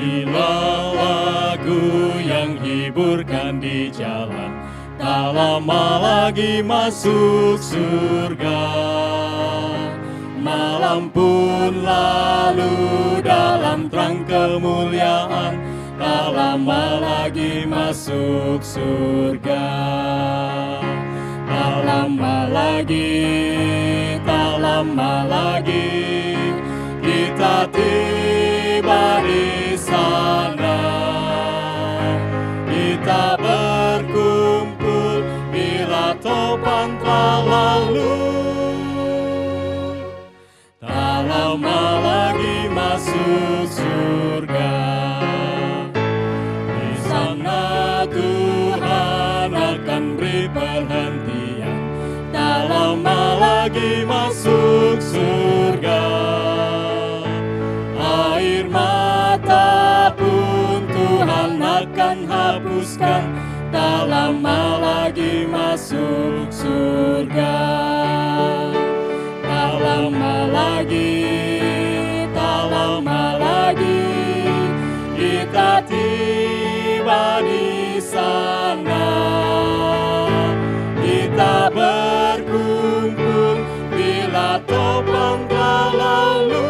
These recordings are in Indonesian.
Bila lagu yang hiburkan di jalan, tak lama lagi masuk surga. Malam pun lalu dalam terang kemuliaan, tak lama lagi masuk surga. Tak lama lagi kita tiba di sana. Kita berkumpul bila topan telah lalu. Tak lama lagi masuk surga. Di sana Tuhan akan beri perhentian. Tak lama lagi masuk surga. Air mata pun Tuhan akan hapuskan. Tak lama lagi masuk surga. Tak lama lagi kita tiba di sana. Kita berkumpul bila topan telah lalu.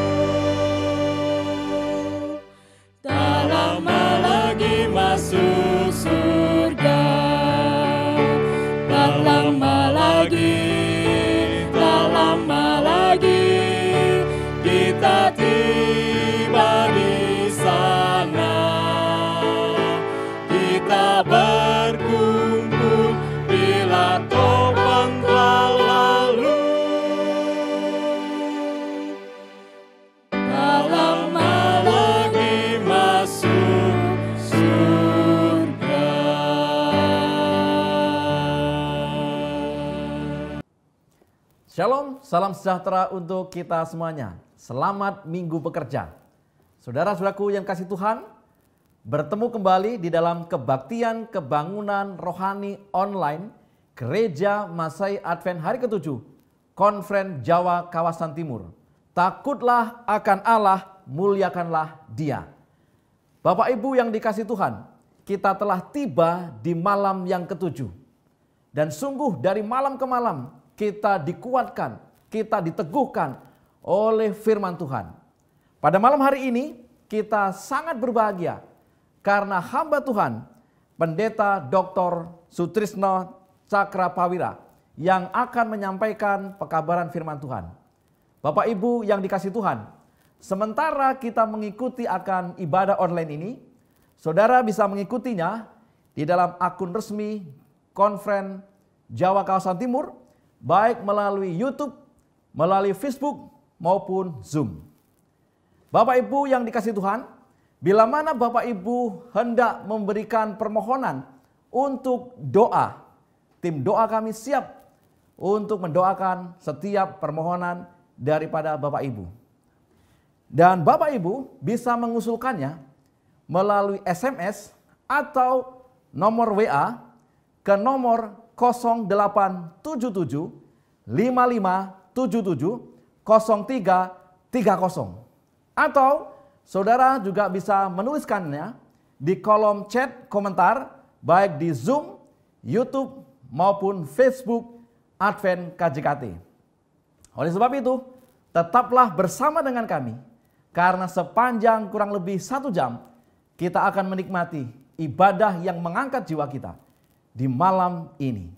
Tak lama lagi masuk surga. Tak lama lagi kita tiba di sana. Kita berkumpul bila topan telah lalu. Tak lama lagi masuk surga. Shalom, salam sejahtera untuk kita semuanya. Selamat Minggu Pekerja. Saudara-saudaraku yang kasih Tuhan, bertemu kembali di dalam kebaktian kebangunan rohani online Gereja Masai Advent hari ke-7, Konfren Jawa Kawasan Timur. Takutlah akan Allah, muliakanlah Dia. Bapak Ibu yang dikasih Tuhan, kita telah tiba di malam yang ke-7. Dan sungguh dari malam ke malam kita dikuatkan, kita diteguhkan oleh firman Tuhan. Pada malam hari ini kita sangat berbahagia karena hamba Tuhan, Pendeta Dr. Sutrisno Cakrapawira yang akan menyampaikan pekabaran firman Tuhan. Bapak Ibu yang dikasih Tuhan, sementara kita mengikuti akan ibadah online ini, saudara bisa mengikutinya di dalam akun resmi Konfren Jawa Kawasan Timur, baik melalui YouTube, melalui Facebook, maupun Zoom. Bapak Ibu yang dikasih Tuhan, bila mana Bapak Ibu hendak memberikan permohonan untuk doa, tim doa kami siap untuk mendoakan setiap permohonan daripada Bapak Ibu. Dan Bapak Ibu bisa mengusulkannya melalui SMS atau nomor WA ke nomor 0877 5577 0330. Atau saudara juga bisa menuliskannya di kolom chat komentar baik di Zoom, YouTube maupun Facebook Advent KJKT. Oleh sebab itu, tetaplah bersama dengan kami karena sepanjang kurang lebih 1 jam kita akan menikmati ibadah yang mengangkat jiwa kita di malam ini.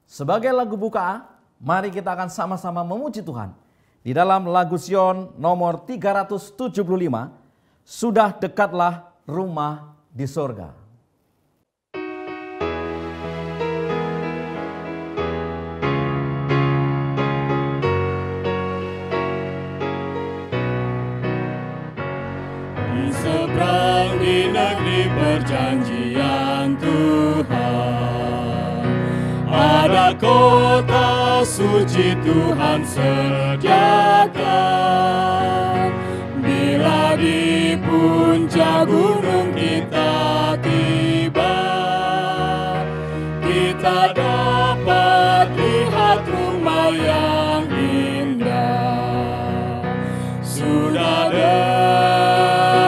Sebagai lagu buka, mari kita akan sama-sama memuji Tuhan. Di dalam lagu Sion nomor 375, sudah dekatlah rumah di sorga. Di seberang di negeri perjanjian Tuhan, ada kota suci Tuhan sediakan. Bila di puncak gunung kita tiba, kita dapat lihat rumah yang indah. Sudah dekat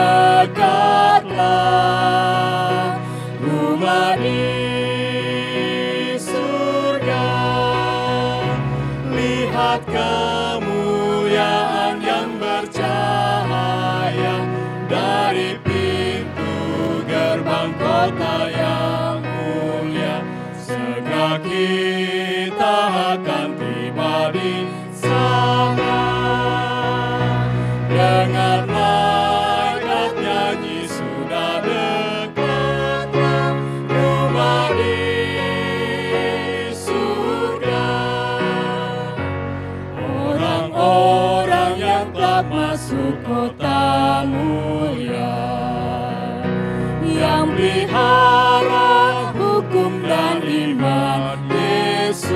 kota yang mulia. Segera kita akan tiba di sana. Dengar malaikat nyanyi, sudah dekatlah rumah di surga. Orang-orang yang telah masuk kota mulia, yang pelihara hukum dan iman Yesus,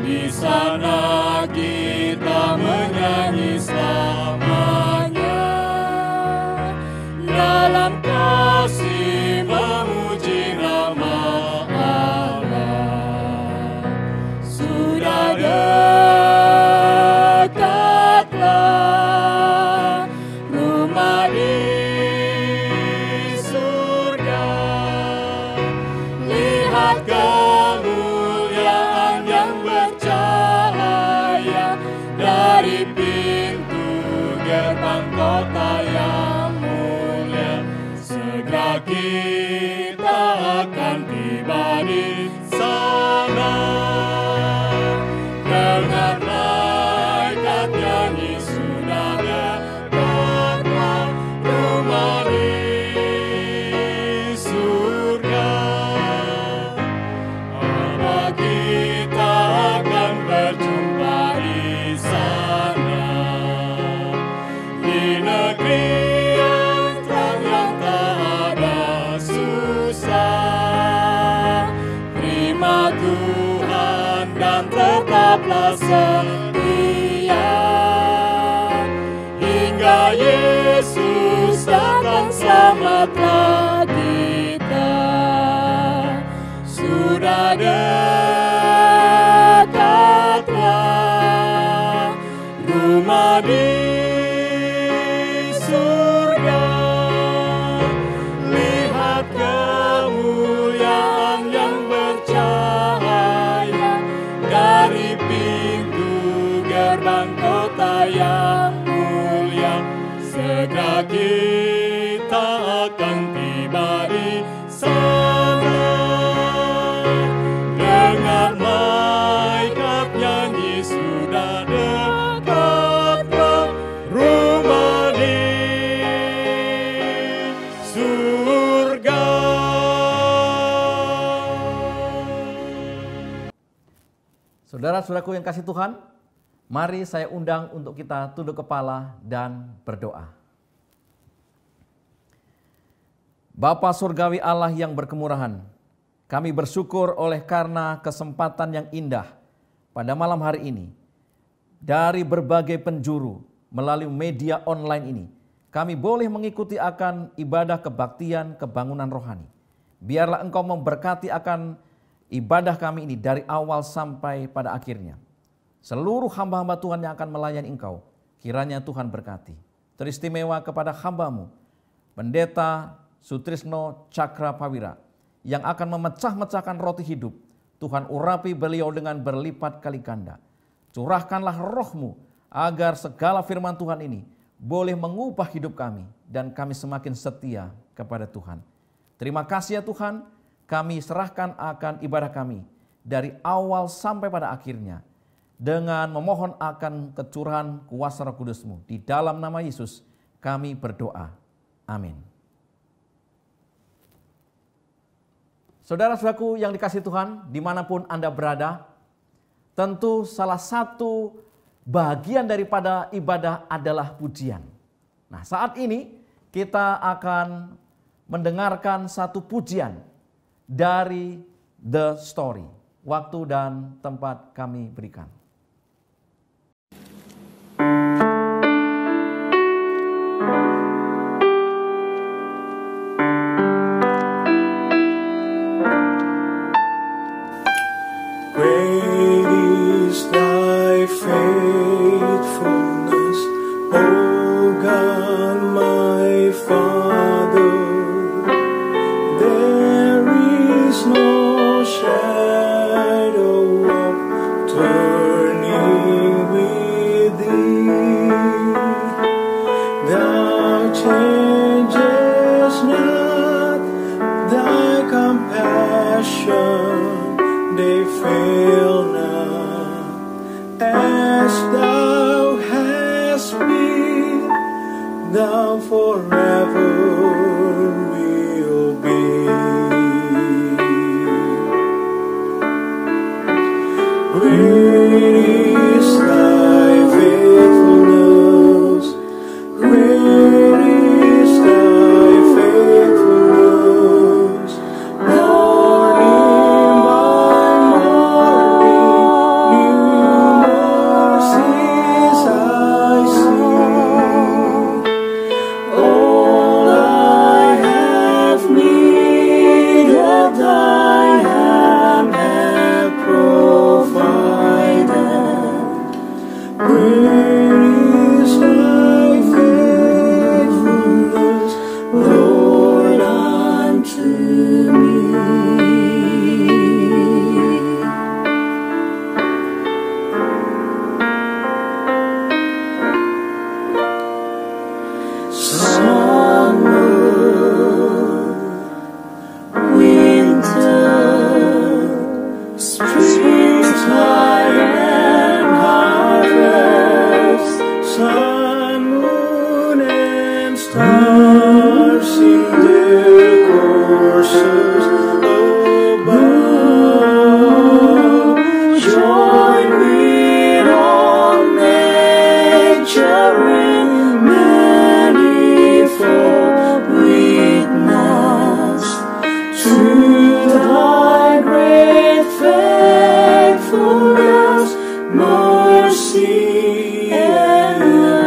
di sana kita menyanyi selamanya, dalam kasih memuji nama Allah. Sudah dekatlah rumah di surga. Lihat kemuliaan yang bercahaya dari pintu gerbang kota yang mulia. Segera kita akan tiba di sana. Dengar malaikat nyanyi, sudah dekatlah rumah di surga. Allah, kita akan berjumpa di sana, di negeri yang terang, yang tak ada susah. Terima Tuhan dan tetaplah setia, hingga Yesus datang selamatlah kita. Sudah dekatlah rumah di surga. Lihat kemuliaan yang bercahaya dari pintu gerbang kota yang mulia. Segera kita akan tiba di sana. Dengar malaikat nyanyi, sudah dekatlah rumah di surga. Saudara-saudaraku yang kasih Tuhan, mari saya undang untuk kita tunduk kepala dan berdoa. Bapa Surgawi Allah yang berkemurahan, kami bersyukur oleh karena kesempatan yang indah pada malam hari ini. Dari berbagai penjuru melalui media online ini, kami boleh mengikuti akan ibadah kebaktian kebangunan rohani. Biarlah Engkau memberkati akan ibadah kami ini dari awal sampai pada akhirnya. Seluruh hamba-hamba Tuhan yang akan melayani Engkau, kiranya Tuhan berkati. Teristimewa kepada hamba-Mu, Pendeta Sutrisno Cakrapawira, yang akan memecah-mecahkan roti hidup. Tuhan urapi beliau dengan berlipat kali ganda. Curahkanlah roh-Mu agar segala firman Tuhan ini boleh mengubah hidup kami dan kami semakin setia kepada Tuhan. Terima kasih ya Tuhan, kami serahkan akan ibadah kami dari awal sampai pada akhirnya dengan memohon akan kecurahan kuasa Roh Kudus-Mu. Di dalam nama Yesus kami berdoa. Amin. Saudara-saudaraku yang dikasihi Tuhan, dimanapun Anda berada, tentu salah satu bagian daripada ibadah adalah pujian. Nah, saat ini kita akan mendengarkan satu pujian dari The Story. Waktu dan tempat kami berikan. Great is thy faithfulness, O God my Father. There is no shadow of turning. as thou hast been, thou forever will be. Great is thy faithfulness, great is thy faithfulness, morning by morning, new mercies I see. All I have needed, thy hand hath provided. Great is thy faithfulness, Lord, unto me. Summer, winter, springtime and harvest, sun, moon, and stars in their courses above, join with all nature in manifold witness to thy great faithfulness, mercy, and love.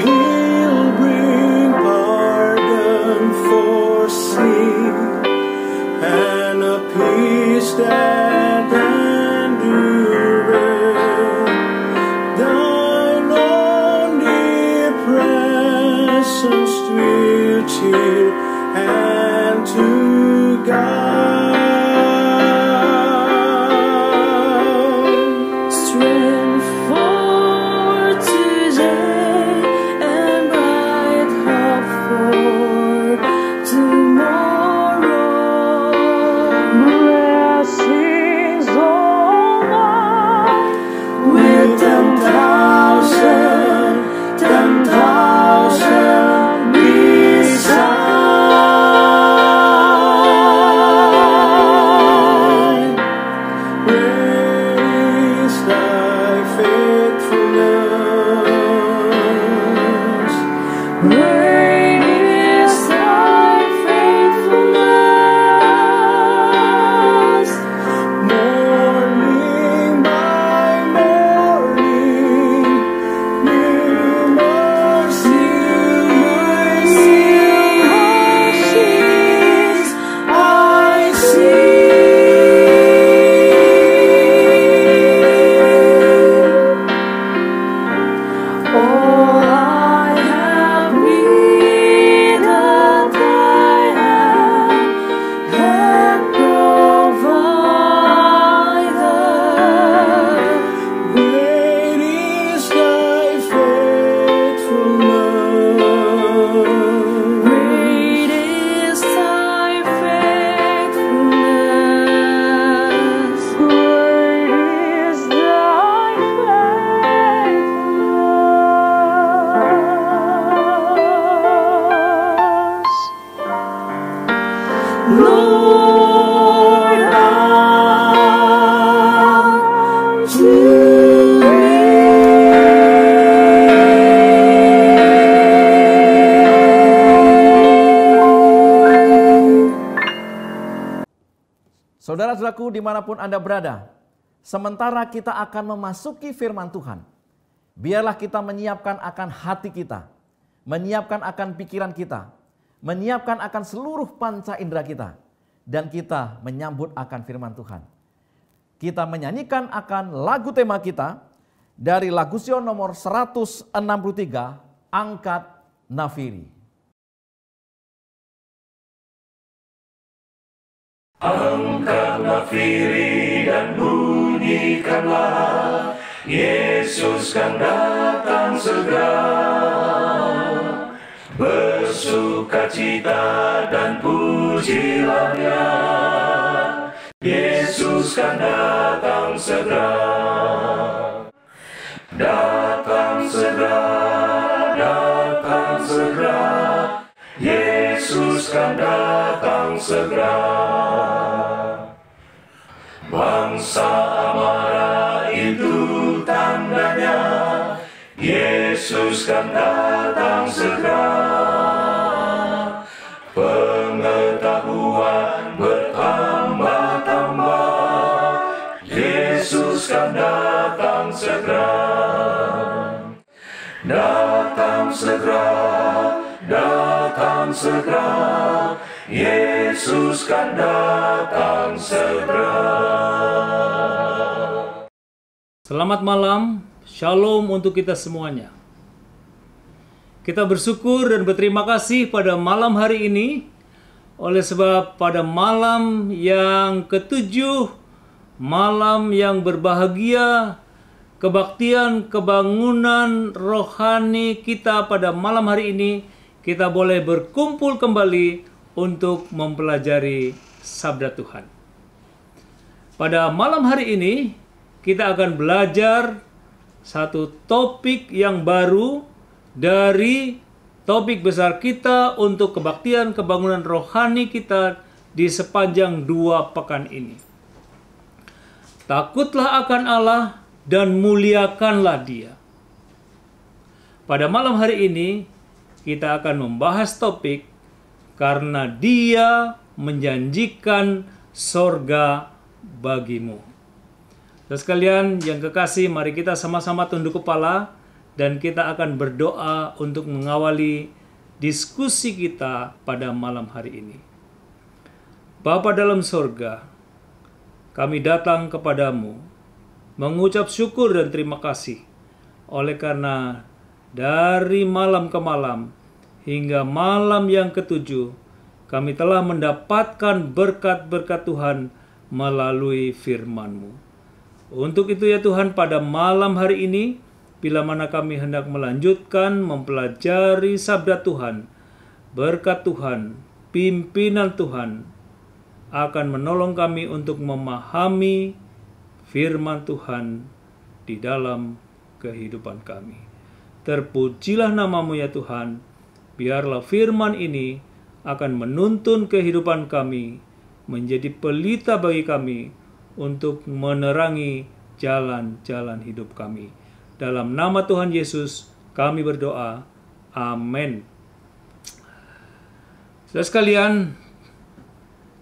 He'll bring pardon for sin and a peace that endureth. Thine omnipresence will cheer and to guide. Strength for today and bright hope for tomorrow. Blessings all mine With 10,000 beside. Great is thy faithfulness. Great is thy faithfulness. Morning by morning, new mercies I see. All I have needed, thy hand hath provided. Great is thy faithfulness. Great is thy faithfulness. Great is thy faithfulness. Lord, unto me. Saudara-saudaraku dimanapun Anda berada, sementara kita akan memasuki firman Tuhan, biarlah kita menyiapkan akan hati kita, menyiapkan akan pikiran kita, menyiapkan akan seluruh panca indera kita, dan kita menyambut akan firman Tuhan. Kita menyanyikan akan lagu tema kita dari lagu Sion nomor 163, Angkat Nafiri. Angkat nafiri dan bunyikanlah, Yesus kan datang segera. bersukacita dan pujilah Dia. Yesus kan datang segera. Datang segera, datang segera. Yesus kan datang segera. Bangsa marah itu tandanya, Yesus kan datang segera. Pengetahuan bertambah-tambah, Yesus kan datang segera. Datang segera, datang segera, Yesus kan datang segera. Selamat malam, shalom untuk kita semuanya. Kita bersyukur dan berterima kasih pada malam hari ini, oleh sebab pada malam yang ketujuh, malam yang berbahagia, kebaktian, kebangunan rohani kita pada malam hari ini, kita boleh berkumpul kembali untuk mempelajari sabda Tuhan. Pada malam hari ini, kita akan belajar satu topik yang baru dari topik besar kita untuk kebaktian, kebangunan rohani kita di sepanjang 2 pekan ini. Takutlah akan Allah dan muliakanlah Dia. Pada malam hari ini, kita akan membahas topik karena Dia menjanjikan sorga bagimu. Saudara sekalian yang kekasih, mari kita sama-sama tunduk kepala dan kita akan berdoa untuk mengawali diskusi kita pada malam hari ini. Bapa dalam sorga, kami datang kepadamu mengucap syukur dan terima kasih oleh karena dari malam ke malam hingga malam yang ketujuh kami telah mendapatkan berkat-berkat Tuhan melalui firman-Mu. Untuk itu ya Tuhan, pada malam hari ini bila mana kami hendak melanjutkan mempelajari sabda Tuhan, berkat Tuhan, pimpinan Tuhan akan menolong kami untuk memahami firman Tuhan di dalam kehidupan kami. Terpujilah nama-Mu ya Tuhan, biarlah firman ini akan menuntun kehidupan kami, menjadi pelita bagi kami untuk menerangi jalan-jalan hidup kami. Dalam nama Tuhan Yesus kami berdoa, amin. Saudara sekalian,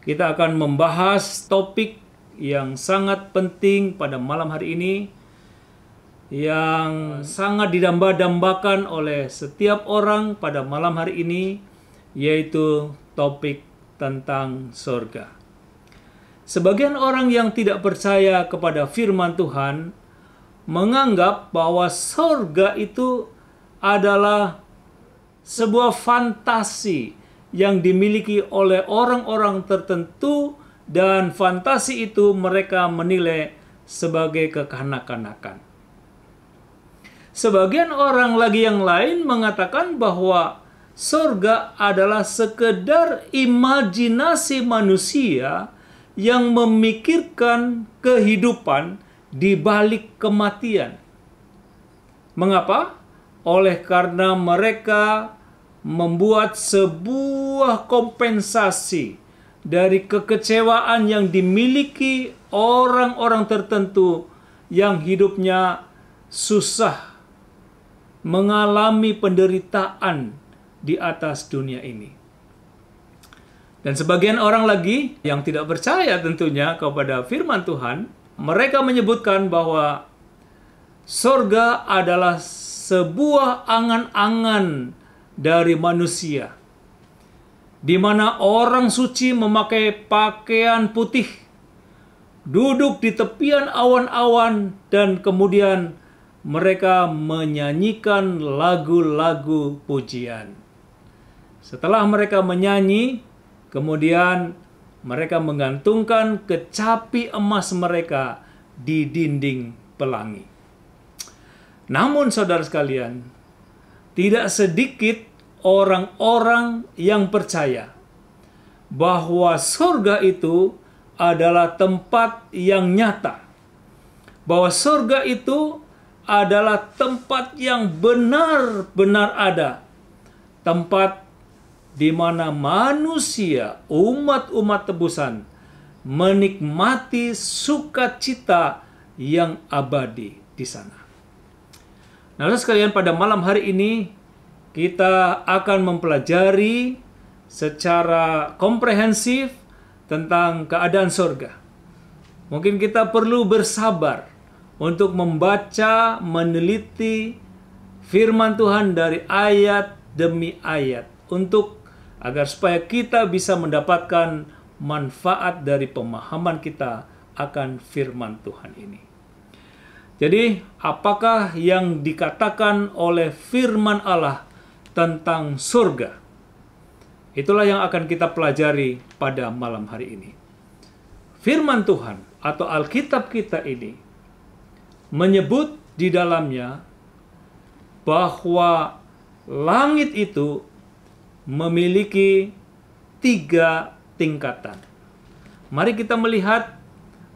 kita akan membahas topik yang sangat penting pada malam hari ini, yang sangat didamba-dambakan oleh setiap orang pada malam hari ini, yaitu topik tentang sorga. Sebagian orang yang tidak percaya kepada firman Tuhan menganggap bahwa sorga itu adalah sebuah fantasi yang dimiliki oleh orang-orang tertentu, dan fantasi itu mereka menilai sebagai kekanak-kanakan. Sebagian orang lagi yang lain mengatakan bahwa sorga adalah sekedar imajinasi manusia yang memikirkan kehidupan di balik kematian. Mengapa? Oleh karena mereka membuat sebuah kompensasi dari kekecewaan yang dimiliki orang-orang tertentu yang hidupnya susah, mengalami penderitaan di atas dunia ini. Dan sebagian orang lagi yang tidak percaya tentunya kepada firman Tuhan, mereka menyebutkan bahwa sorga adalah sebuah angan-angan dari manusia, di mana orang suci memakai pakaian putih, duduk di tepian awan-awan, dan kemudian mereka menyanyikan lagu-lagu pujian. Setelah mereka menyanyi, kemudian mereka menggantungkan kecapi emas mereka di dinding pelangi. Namun saudara sekalian, tidak sedikit orang-orang yang percaya bahwa surga itu adalah tempat yang nyata. Bahwa surga itu adalah tempat yang benar-benar ada. Tempat di mana manusia, umat-umat tebusan, menikmati sukacita yang abadi di sana. Nah, lalu sekalian, pada malam hari ini kita akan mempelajari secara komprehensif tentang keadaan surga. Mungkin kita perlu bersabar untuk membaca, meneliti firman Tuhan dari ayat demi ayat, agar supaya kita bisa mendapatkan manfaat dari pemahaman kita akan firman Tuhan ini. Jadi, apakah yang dikatakan oleh firman Allah tentang surga? Itulah yang akan kita pelajari pada malam hari ini. Firman Tuhan atau Alkitab kita ini menyebut di dalamnya bahwa langit itu memiliki 3 tingkatan. Mari kita melihat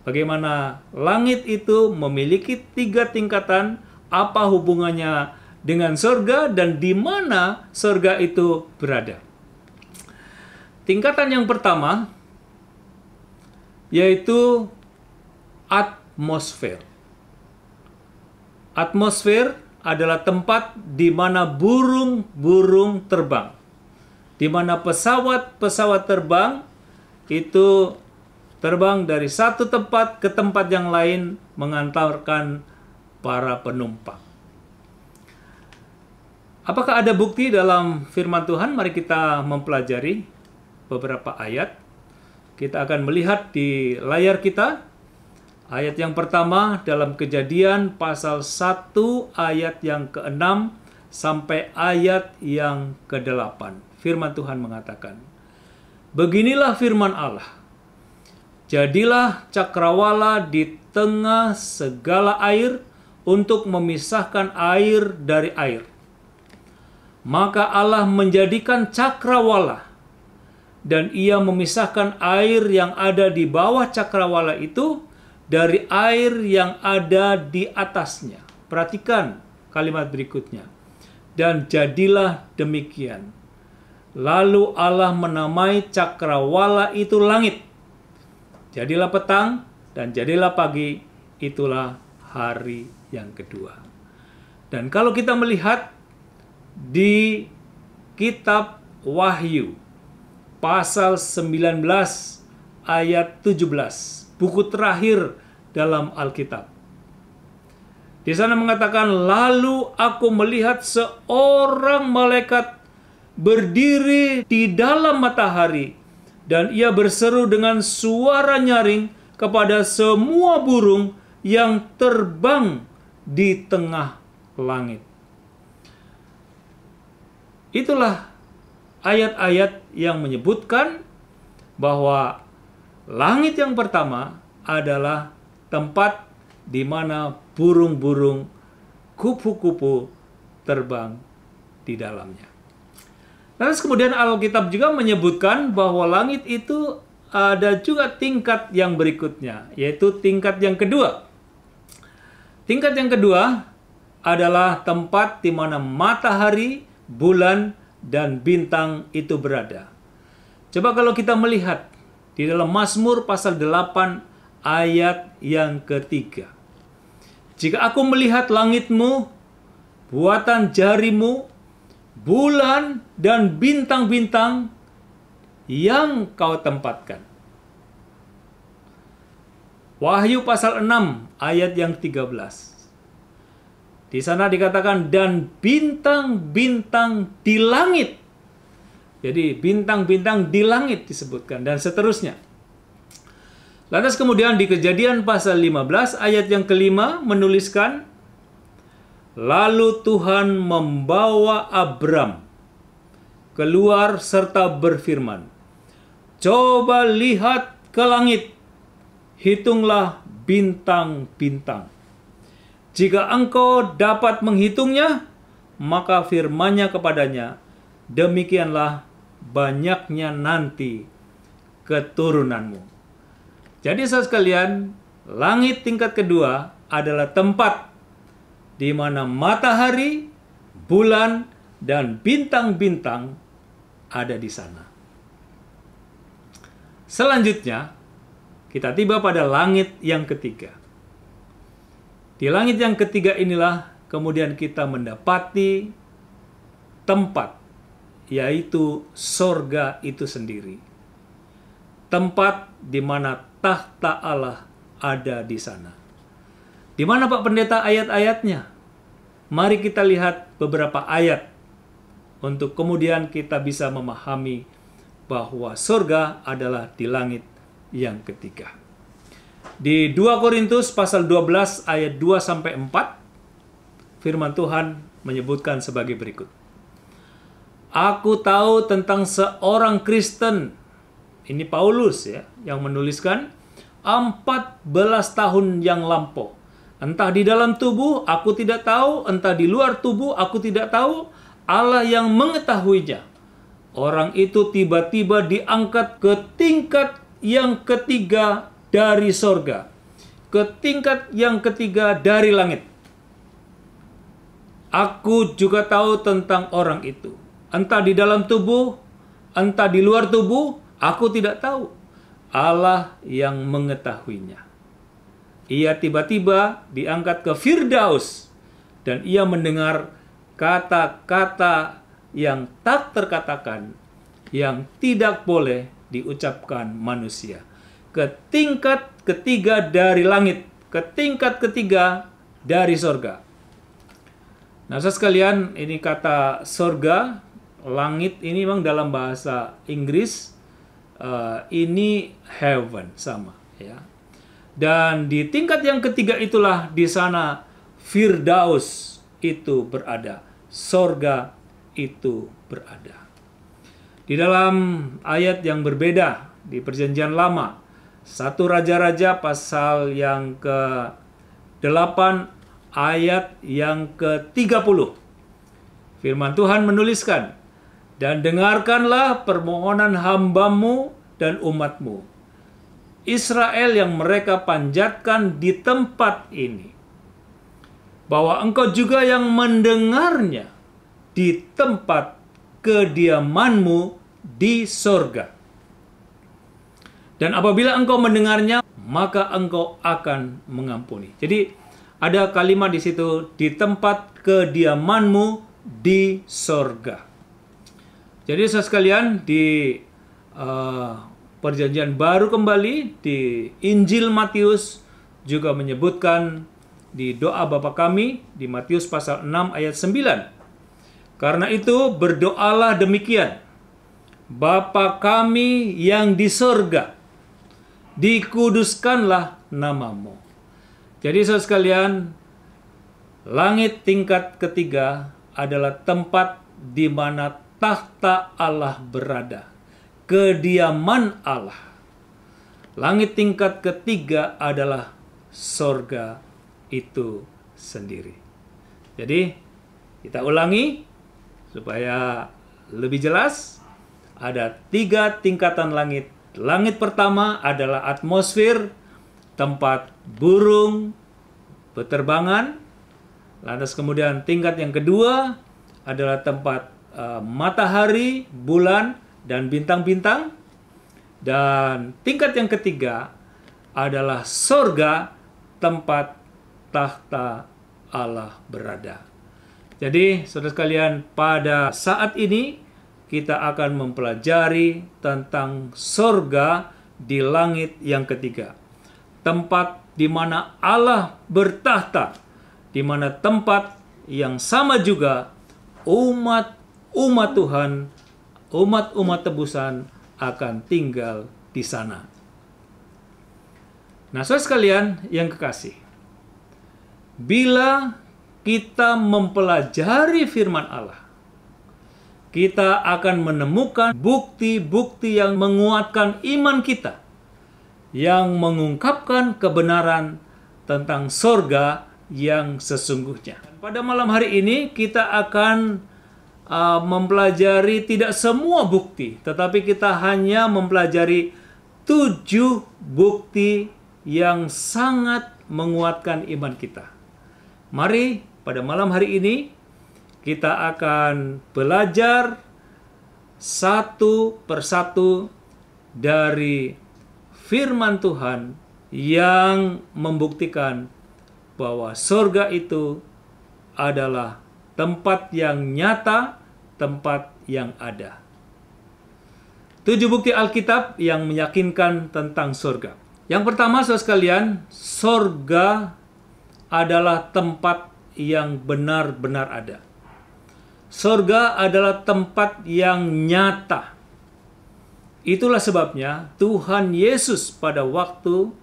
bagaimana langit itu memiliki 3 tingkatan, apa hubungannya dengan surga dan di mana surga itu berada. Tingkatan yang pertama yaitu atmosfer. Atmosfer adalah tempat di mana burung-burung terbang. Di mana pesawat-pesawat terbang itu terbang dari satu tempat ke tempat yang lain mengantarkan para penumpang. Apakah ada bukti dalam firman Tuhan? Mari kita mempelajari beberapa ayat. Kita akan melihat di layar kita. Ayat yang pertama dalam Kejadian pasal 1 ayat yang ke-6 sampai ayat yang ke-8. Firman Tuhan mengatakan, "Beginilah firman Allah. Jadilah cakrawala di tengah segala air untuk memisahkan air dari air. Maka Allah menjadikan cakrawala, dan ia memisahkan air yang ada di bawah cakrawala itu dari air yang ada di atasnya." Perhatikan kalimat berikutnya. "Dan jadilah demikian. Lalu Allah menamai cakrawala itu langit. Jadilah petang dan jadilah pagi, itulah hari yang kedua." Dan kalau kita melihat di kitab Wahyu pasal 19 ayat 17, buku terakhir dalam Alkitab. Di sana mengatakan, "Lalu aku melihat seorang malaikat berdiri di dalam matahari, dan ia berseru dengan suara nyaring kepada semua burung yang terbang di tengah langit." Itulah ayat-ayat yang menyebutkan bahwa langit yang pertama adalah tempat di mana burung-burung kupu-kupu terbang di dalamnya. Lalu kemudian Alkitab juga menyebutkan bahwa langit itu ada juga tingkat yang berikutnya, yaitu tingkat yang kedua. Tingkat yang kedua adalah tempat di mana matahari, bulan, dan bintang itu berada. Coba kalau kita melihat di dalam Mazmur pasal 8 ayat yang ketiga. "Jika aku melihat langitmu, buatan jarimu, bulan dan bintang-bintang yang kau tempatkan." Wahyu pasal 6 ayat yang 13. Di sana dikatakan, "Dan bintang-bintang di langit." Jadi bintang-bintang di langit disebutkan dan seterusnya. Lantas kemudian di Kejadian pasal 15 ayat yang kelima menuliskan, "Lalu Tuhan membawa Abram keluar serta berfirman, 'Coba lihat ke langit, hitunglah bintang-bintang. Jika engkau dapat menghitungnya, maka firman-Nya kepadanya, demikianlah banyaknya nanti keturunanmu. Jadi saudara sekalian, langit tingkat kedua adalah tempat di mana matahari, bulan, dan bintang-bintang ada di sana. Selanjutnya, kita tiba pada langit yang ketiga. Di langit yang ketiga inilah kemudian kita mendapati tempat, yaitu sorga itu sendiri. Tempat di mana tahta Allah ada di sana. Di mana Pak Pendeta ayat-ayatnya? Mari kita lihat beberapa ayat untuk kemudian kita bisa memahami bahwa surga adalah di langit yang ketiga. Di 2 Korintus pasal 12 ayat 2 sampai 4, firman Tuhan menyebutkan sebagai berikut. Aku tahu tentang seorang Kristen, ini Paulus ya, yang menuliskan 14 tahun yang lampau. Entah di dalam tubuh aku tidak tahu, entah di luar tubuh aku tidak tahu, Allah yang mengetahuinya. Orang itu tiba-tiba diangkat ke tingkat yang ketiga dari sorga, ke tingkat yang ketiga dari langit. Aku juga tahu tentang orang itu. Entah di dalam tubuh, entah di luar tubuh, aku tidak tahu. Allah yang mengetahuinya. Ia tiba-tiba diangkat ke Firdaus, dan ia mendengar kata-kata yang tak terkatakan, yang tidak boleh diucapkan manusia. Ke tingkat ketiga dari langit, ke tingkat ketiga dari sorga. Nah, saudara sekalian, ini kata sorga, langit ini memang dalam bahasa Inggris, ini heaven, sama ya. Dan di tingkat yang ketiga itulah di sana Firdaus itu berada, sorga itu berada. Di dalam ayat yang berbeda di Perjanjian Lama, 1 Raja-Raja pasal yang ke-8 ayat yang ke-30. Firman Tuhan menuliskan, dan dengarkanlah permohonan hambamu dan umatmu, Israel yang mereka panjatkan di tempat ini, bahwa engkau juga yang mendengarnya di tempat kediamanmu di sorga. Dan apabila engkau mendengarnya, maka engkau akan mengampuni. Jadi ada kalimat di situ, di tempat kediamanmu di sorga. Jadi saudara sekalian, di Perjanjian Baru kembali, di Injil Matius juga menyebutkan di doa Bapa kami, di Matius pasal 6 ayat 9. Karena itu berdoalah demikian, Bapa kami yang di sorga, dikuduskanlah namamu. Jadi saudara sekalian, langit tingkat ketiga adalah tempat di mana tahta Allah berada, kediaman Allah. Langit tingkat ketiga adalah sorga itu sendiri. Jadi kita ulangi supaya lebih jelas. Ada 3 tingkatan langit. Langit pertama adalah atmosfer, tempat burung berterbangan. Lantas kemudian tingkat yang kedua adalah tempat matahari, bulan, dan bintang-bintang. Dan tingkat yang ketiga adalah sorga, tempat tahta Allah berada. Jadi, saudara sekalian, pada saat ini kita akan mempelajari tentang sorga di langit yang ketiga. Tempat di mana Allah bertahta, di mana tempat yang sama juga umat Tuhan, umat tebusan akan tinggal di sana. Nah, saudara sekalian yang kekasih, bila kita mempelajari firman Allah, kita akan menemukan bukti-bukti yang menguatkan iman kita, yang mengungkapkan kebenaran tentang sorga yang sesungguhnya. Pada malam hari ini kita akan mempelajari tidak semua bukti, tetapi kita hanya mempelajari 7 bukti yang sangat menguatkan iman kita. Mari pada malam hari ini kita akan belajar satu persatu dari firman Tuhan yang membuktikan bahwa surga itu adalah tempat yang nyata, tempat yang ada. 7 bukti Alkitab yang meyakinkan tentang surga. Yang pertama, saudara sekalian, surga adalah tempat yang benar-benar ada. Surga adalah tempat yang nyata. Itulah sebabnya Tuhan Yesus pada waktu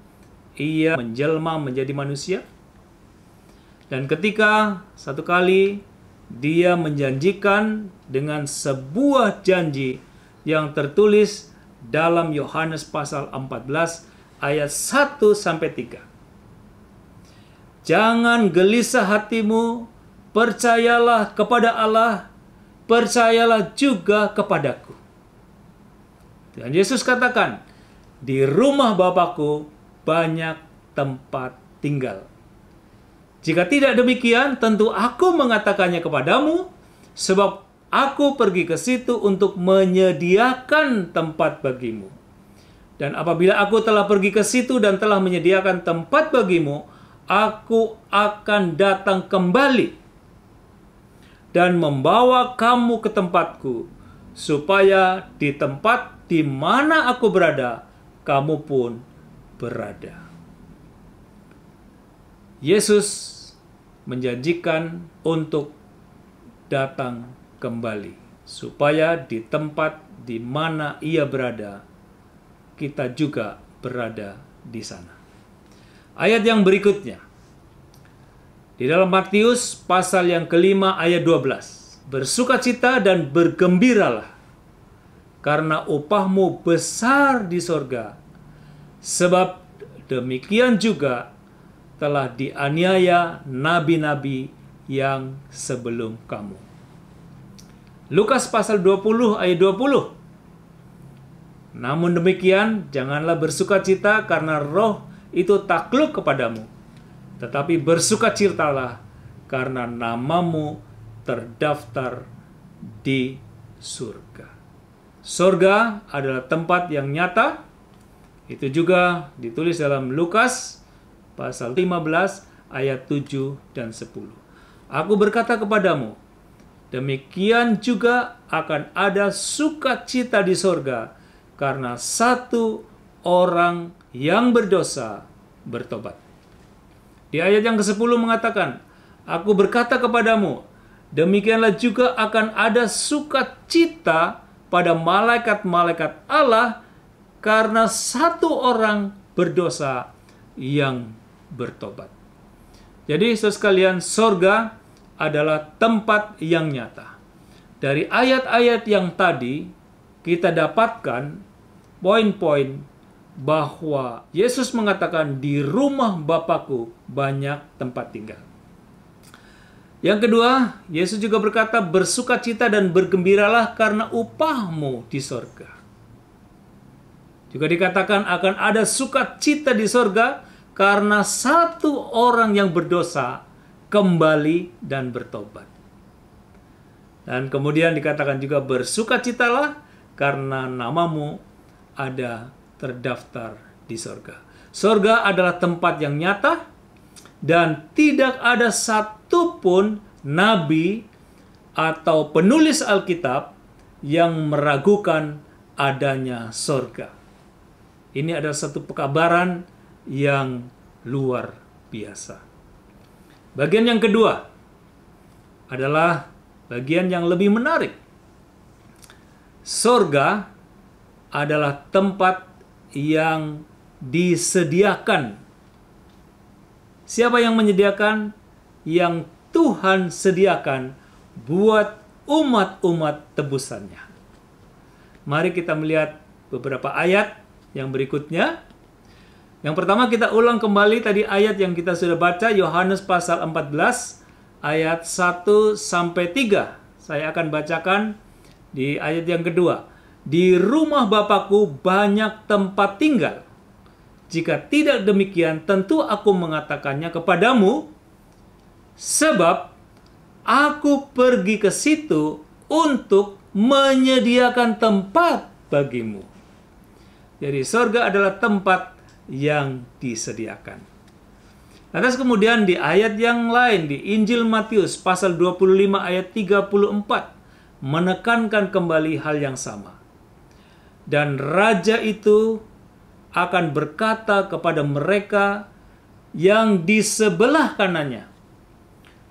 Ia menjelma menjadi manusia, dan ketika satu kali Dia menjanjikan dengan sebuah janji yang tertulis dalam Yohanes pasal 14 ayat 1-3. Jangan gelisah hatimu, percayalah kepada Allah, percayalah juga kepadaku. Dan Yesus katakan, di rumah Bapakku banyak tempat tinggal. Jika tidak demikian, tentu aku mengatakannya kepadamu, sebab aku pergi ke situ untuk menyediakan tempat bagimu. Dan apabila aku telah pergi ke situ dan telah menyediakan tempat bagimu, aku akan datang kembali dan membawa kamu ke tempatku, supaya di tempat di mana aku berada, kamu pun berada. Yesus menjanjikan untuk datang kembali, supaya di tempat di mana Ia berada, kita juga berada di sana. Ayat yang berikutnya, di dalam Matius pasal yang kelima ayat 12. Bersukacita dan bergembiralah, karena upahmu besar di sorga, sebab demikian juga telah dianiaya nabi-nabi yang sebelum kamu. Lukas pasal 20 ayat 20. Namun demikian, janganlah bersukacita karena roh itu takluk kepadamu, tetapi bersukacitalah karena namamu terdaftar di surga. Surga adalah tempat yang nyata. Itu juga ditulis dalam Lukas pasal 15 ayat 7 dan 10. Aku berkata kepadamu, demikian juga akan ada sukacita di surga karena satu orang yang berdosa bertobat. Di ayat yang ke-10 mengatakan, aku berkata kepadamu, demikianlah juga akan ada sukacita pada malaikat-malaikat Allah karena satu orang berdosa yang bertobat. Jadi saudara sekalian, surga adalah tempat yang nyata. Dari ayat-ayat yang tadi kita dapatkan poin-poin bahwa Yesus mengatakan di rumah Bapakku banyak tempat tinggal. Yang kedua, Yesus juga berkata bersukacita dan bergembiralah karena upahmu di sorga. Juga dikatakan akan ada sukacita di sorga karena satu orang yang berdosa kembali dan bertobat. Dan kemudian dikatakan juga bersukacitalah karena namamu ada terdaftar di sorga. Sorga adalah tempat yang nyata dan tidak ada satupun nabi atau penulis Alkitab yang meragukan adanya sorga. Ini adalah satu pekabaran yang luar biasa. Bagian yang kedua adalah bagian yang lebih menarik. Sorga adalah tempat yang disediakan. Siapa yang menyediakan? Yang Tuhan sediakan buat umat-umat tebusannya. Mari kita melihat beberapa ayat yang berikutnya. Yang pertama kita ulang kembali tadi ayat yang kita sudah baca, Yohanes pasal 14 ayat 1-3. Saya akan bacakan di ayat yang kedua. Di rumah Bapakku banyak tempat tinggal. Jika tidak demikian, tentu aku mengatakannya kepadamu, sebab aku pergi ke situ untuk menyediakan tempat bagimu. Jadi surga adalah tempat yang disediakan. Lantas kemudian di ayat yang lain, di Injil Matius pasal 25 ayat 34, menekankan kembali hal yang sama. Dan raja itu akan berkata kepada mereka yang di sebelah kanannya,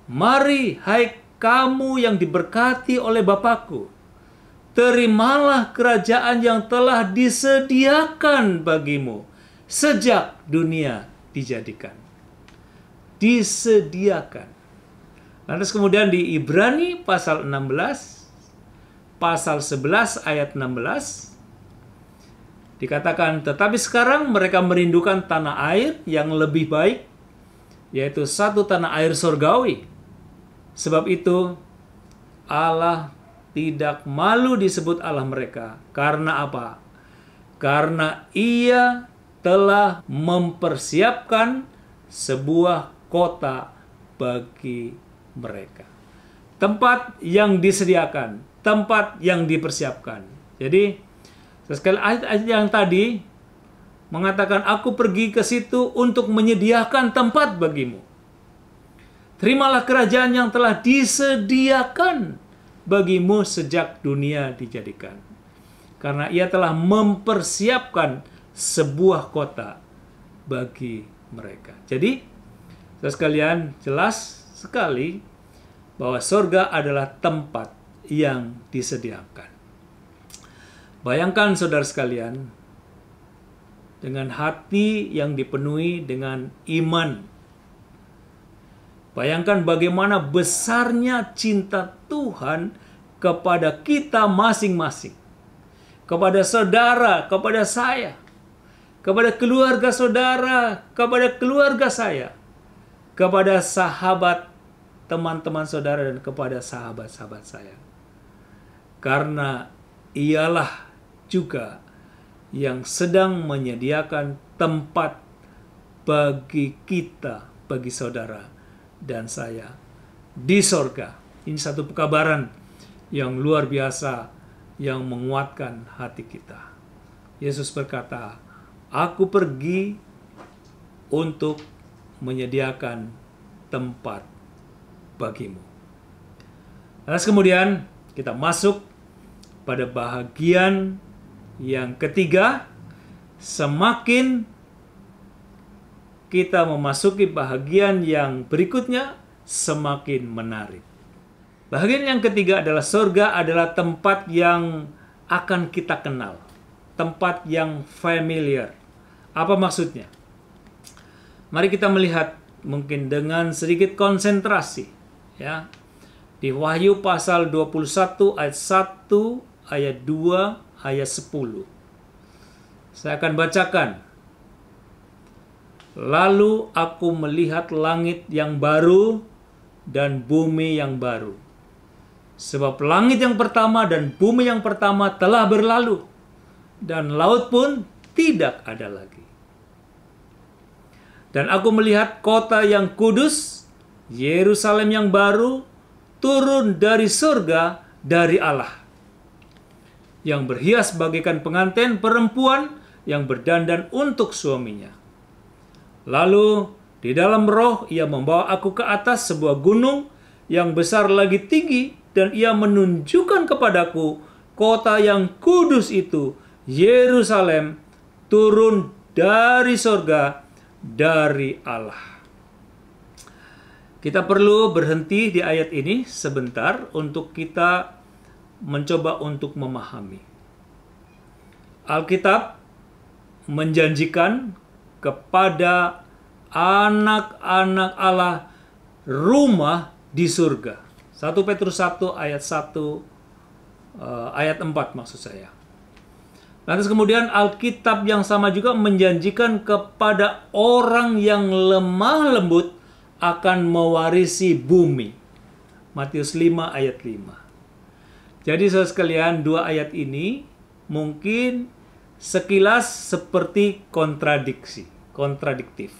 mari hai kamu yang diberkati oleh Bapakku, terimalah kerajaan yang telah disediakan bagimu sejak dunia dijadikan. Disediakan. Lantas kemudian di Ibrani pasal 16, pasal 11 ayat 16, dikatakan, tetapi sekarang mereka merindukan tanah air yang lebih baik, yaitu satu tanah air surgawi. Sebab itu Allah tidak malu disebut Allah mereka. Karena apa? Karena Ia telah mempersiapkan sebuah kota bagi mereka. Tempat yang disediakan, tempat yang dipersiapkan. Jadi sekali ayat yang tadi mengatakan, aku pergi ke situ untuk menyediakan tempat bagimu. Terimalah kerajaan yang telah disediakan bagimu sejak dunia dijadikan. Karena Ia telah mempersiapkan sebuah kota bagi mereka. Jadi, saudara sekalian, jelas sekali bahwa surga adalah tempat yang disediakan. Bayangkan saudara sekalian, dengan hati yang dipenuhi dengan iman. Bayangkan bagaimana besarnya cinta Tuhan kepada kita masing-masing. Kepada saudara, kepada saya. Kepada keluarga saudara, kepada keluarga saya. Kepada sahabat, teman-teman saudara, dan kepada sahabat-sahabat saya. Karena Ialah juga yang sedang menyediakan tempat bagi kita, bagi saudara dan saya di sorga. Ini satu pekabaran yang luar biasa yang menguatkan hati kita. Yesus berkata, aku pergi untuk menyediakan tempat bagimu. Lalu kemudian kita masuk pada bahagian yang ketiga. Semakin kita memasuki bahagian yang berikutnya, semakin menarik. Bahagian yang ketiga adalah surga adalah tempat yang akan kita kenal. Tempat yang familiar. Apa maksudnya? Mari kita melihat mungkin dengan sedikit konsentrasi. Ya. Di Wahyu pasal 21 ayat 1, ayat 2, ayat 10. Saya akan bacakan. Lalu aku melihat langit yang baru dan bumi yang baru. Sebab langit yang pertama dan bumi yang pertama telah berlalu, dan laut pun tidak ada lagi. Dan aku melihat kota yang kudus, Yerusalem yang baru, turun dari surga dari Allah, yang berhias bagaikan pengantin perempuan yang berdandan untuk suaminya. Lalu di dalam roh Ia membawa aku ke atas sebuah gunung yang besar lagi tinggi, dan Ia menunjukkan kepadaku kota yang kudus itu, Yerusalem, turun dari surga dari Allah. Kita perlu berhenti di ayat ini sebentar untuk kita mencoba untuk memahami. Alkitab menjanjikan kepada anak-anak Allah rumah di surga. 1 Petrus 1 ayat 1 ayat 4 maksud saya. Lantas kemudian Alkitab yang sama juga menjanjikan kepada orang yang lemah lembut akan mewarisi bumi. Matius 5 ayat 5. Jadi saudara sekalian, dua ayat ini mungkin sekilas seperti kontradiktif.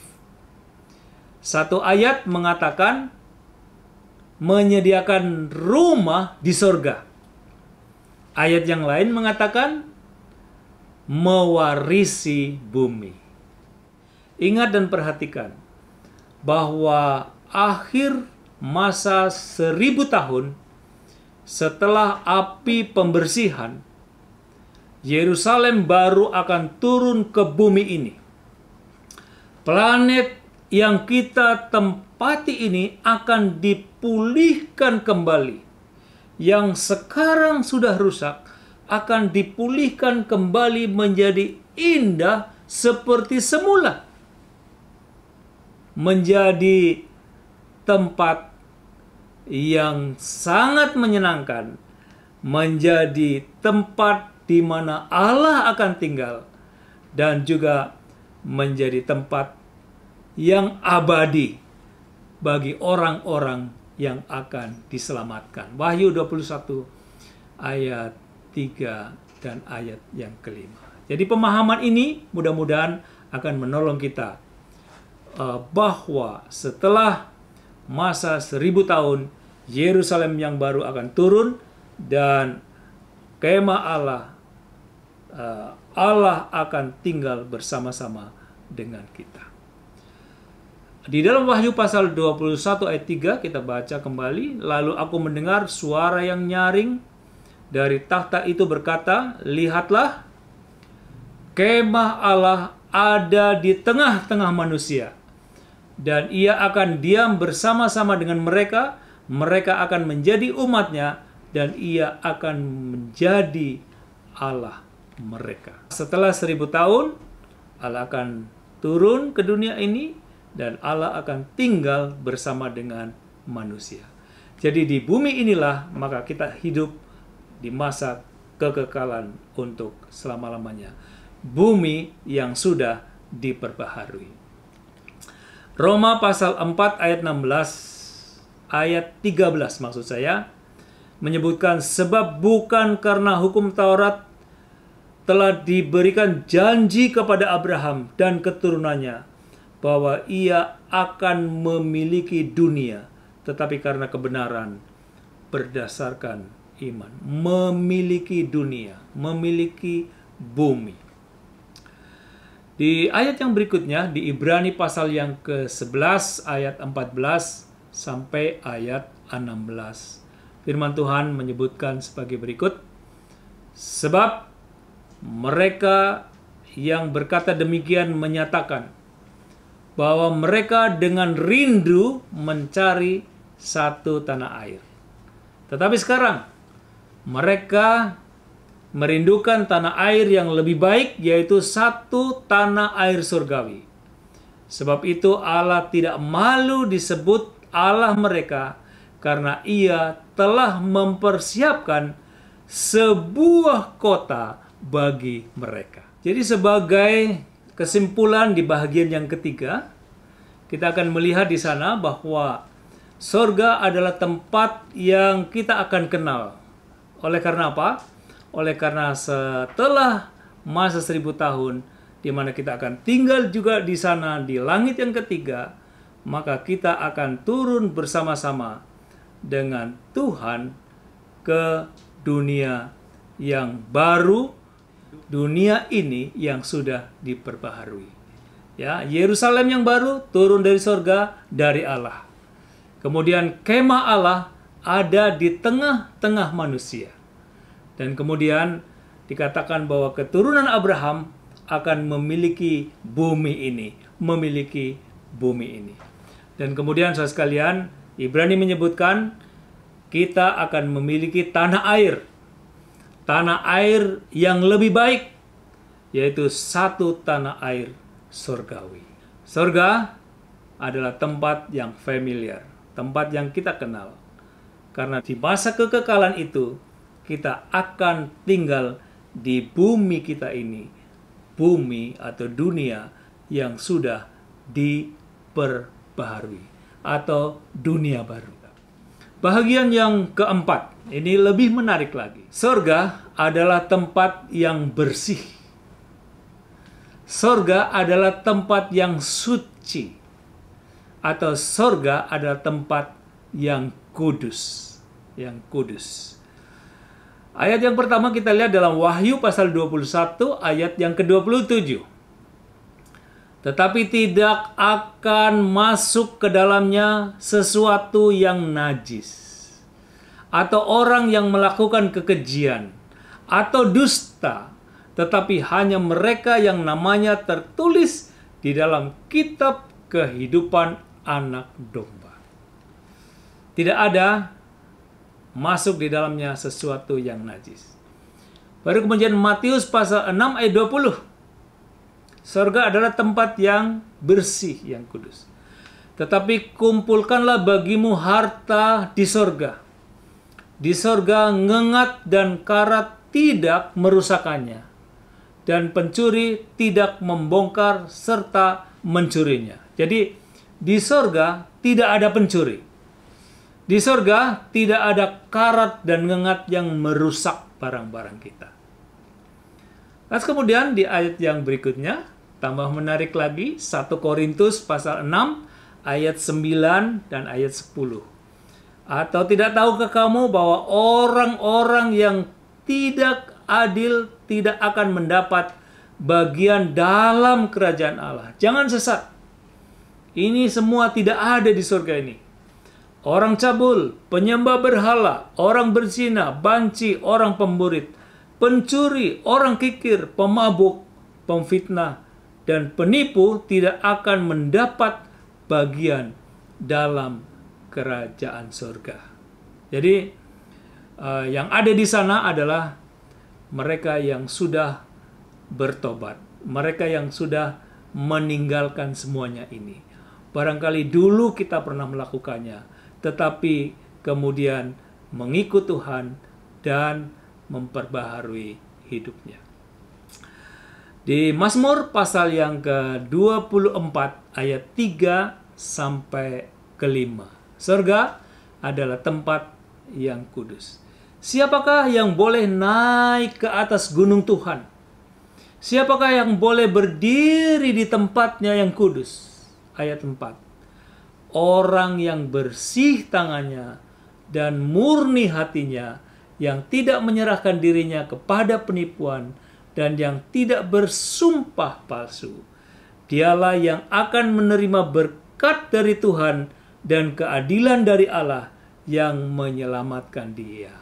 Satu ayat mengatakan menyediakan rumah di sorga. Ayat yang lain mengatakan mewarisi bumi. Ingat dan perhatikan bahwa akhir masa 1000 tahun setelah api pembersihan, Yerusalem baru akan turun ke bumi ini. Planet yang kita tempati ini akan dipulihkan kembali. Yang sekarang sudah rusak akan dipulihkan kembali menjadi indah seperti semula. Menjadi tempat yang sangat menyenangkan, menjadi tempat di mana Allah akan tinggal, dan juga menjadi tempat yang abadi bagi orang-orang yang akan diselamatkan. Wahyu 21 ayat 3 dan ayat yang kelima. Jadi pemahaman ini mudah-mudahan akan menolong kita bahwa setelah masa 1000 tahun, Yerusalem yang baru akan turun dan kemah Allah akan tinggal bersama-sama dengan kita. Di dalam Wahyu pasal 21 ayat 3 kita baca kembali, lalu aku mendengar suara yang nyaring dari takhta itu berkata, lihatlah, kemah Allah ada di tengah-tengah manusia, dan ia akan diam bersama-sama dengan mereka, mereka akan menjadi umatnya, dan ia akan menjadi Allah mereka. Setelah 1000 tahun, Allah akan turun ke dunia ini, dan Allah akan tinggal bersama dengan manusia. Jadi di bumi inilah maka kita hidup di masa kekekalan untuk selama-lamanya. Bumi yang sudah diperbaharui. Roma pasal 4 ayat 16, ayat 13 maksud saya, menyebutkan sebab bukan karena hukum Taurat telah diberikan janji kepada Abraham dan keturunannya bahwa ia akan memiliki dunia, tetapi karena kebenaran berdasarkan iman. Memiliki dunia, memiliki bumi. Di ayat yang berikutnya, di Ibrani pasal yang ke-11 ayat 14 sampai ayat 16. Firman Tuhan menyebutkan sebagai berikut, sebab mereka yang berkata demikian menyatakan bahwa mereka dengan rindu mencari satu tanah air. Tetapi sekarang mereka merindukan tanah air yang lebih baik, yaitu satu tanah air surgawi. Sebab itu Allah tidak malu disebut Allah mereka, karena ia telah mempersiapkan sebuah kota bagi mereka. Jadi sebagai kesimpulan di bagian yang ketiga, kita akan melihat di sana bahwa sorga adalah tempat yang kita akan kenal. Oleh karena apa? Oleh karena setelah masa 1000 tahun, di mana kita akan tinggal juga di sana di langit yang ketiga, maka kita akan turun bersama-sama dengan Tuhan ke dunia yang baru, dunia ini yang sudah diperbaharui. Ya, Yerusalem yang baru turun dari sorga, dari Allah. Kemudian kemah Allah ada di tengah-tengah manusia. Dan kemudian dikatakan bahwa keturunan Abraham akan memiliki bumi ini, memiliki bumi ini. Dan kemudian saudara sekalian, Ibrani menyebutkan kita akan memiliki tanah air yang lebih baik, yaitu satu tanah air surgawi. Surga adalah tempat yang familiar, tempat yang kita kenal. Karena di masa kekekalan itu, kita akan tinggal di bumi kita ini, bumi atau dunia yang sudah diperbaharui, atau dunia baru. Bahagian yang keempat, ini lebih menarik lagi. Surga adalah tempat yang bersih. Surga adalah tempat yang suci. Atau surga adalah tempat yang kudus. Yang kudus. Ayat yang pertama kita lihat dalam Wahyu pasal 21 ayat yang ke-27. Tetapi tidak akan masuk ke dalamnya sesuatu yang najis, atau orang yang melakukan kekejian, atau dusta, tetapi hanya mereka yang namanya tertulis di dalam kitab kehidupan Anak Domba. Tidak ada masuk di dalamnya sesuatu yang najis. Baru kemudian Matius pasal 6 ayat 20. Surga adalah tempat yang bersih, yang kudus. Tetapi kumpulkanlah bagimu harta di surga. Di surga ngengat dan karat tidak merusakannya, dan pencuri tidak membongkar serta mencurinya. Jadi di surga tidak ada pencuri. Di surga tidak ada karat dan ngengat yang merusak barang-barang kita. Terus kemudian di ayat yang berikutnya, tambah menarik lagi, 1 Korintus pasal 6 ayat 9 dan ayat 10. Atau tidak tahukah kamu bahwa orang-orang yang tidak adil tidak akan mendapat bagian dalam kerajaan Allah? Jangan sesat. Ini semua tidak ada di surga ini. Orang cabul, penyembah berhala, orang berzina, banci, orang pemburit, pencuri, orang kikir, pemabuk, pemfitnah, dan penipu tidak akan mendapat bagian dalam kerajaan surga. Jadi yang ada di sana adalah mereka yang sudah bertobat, mereka yang sudah meninggalkan semuanya ini. Barangkali dulu kita pernah melakukannya, tetapi kemudian mengikut Tuhan dan memperbaharui hidupnya. Di Mazmur pasal yang ke-24 ayat 3 sampai ke-5. Surga adalah tempat yang kudus. Siapakah yang boleh naik ke atas gunung Tuhan? Siapakah yang boleh berdiri di tempatnya yang kudus? Ayat 4. Orang yang bersih tangannya dan murni hatinya, yang tidak menyerahkan dirinya kepada penipuan dan yang tidak bersumpah palsu. Dialah yang akan menerima berkat dari Tuhan dan keadilan dari Allah yang menyelamatkan dia.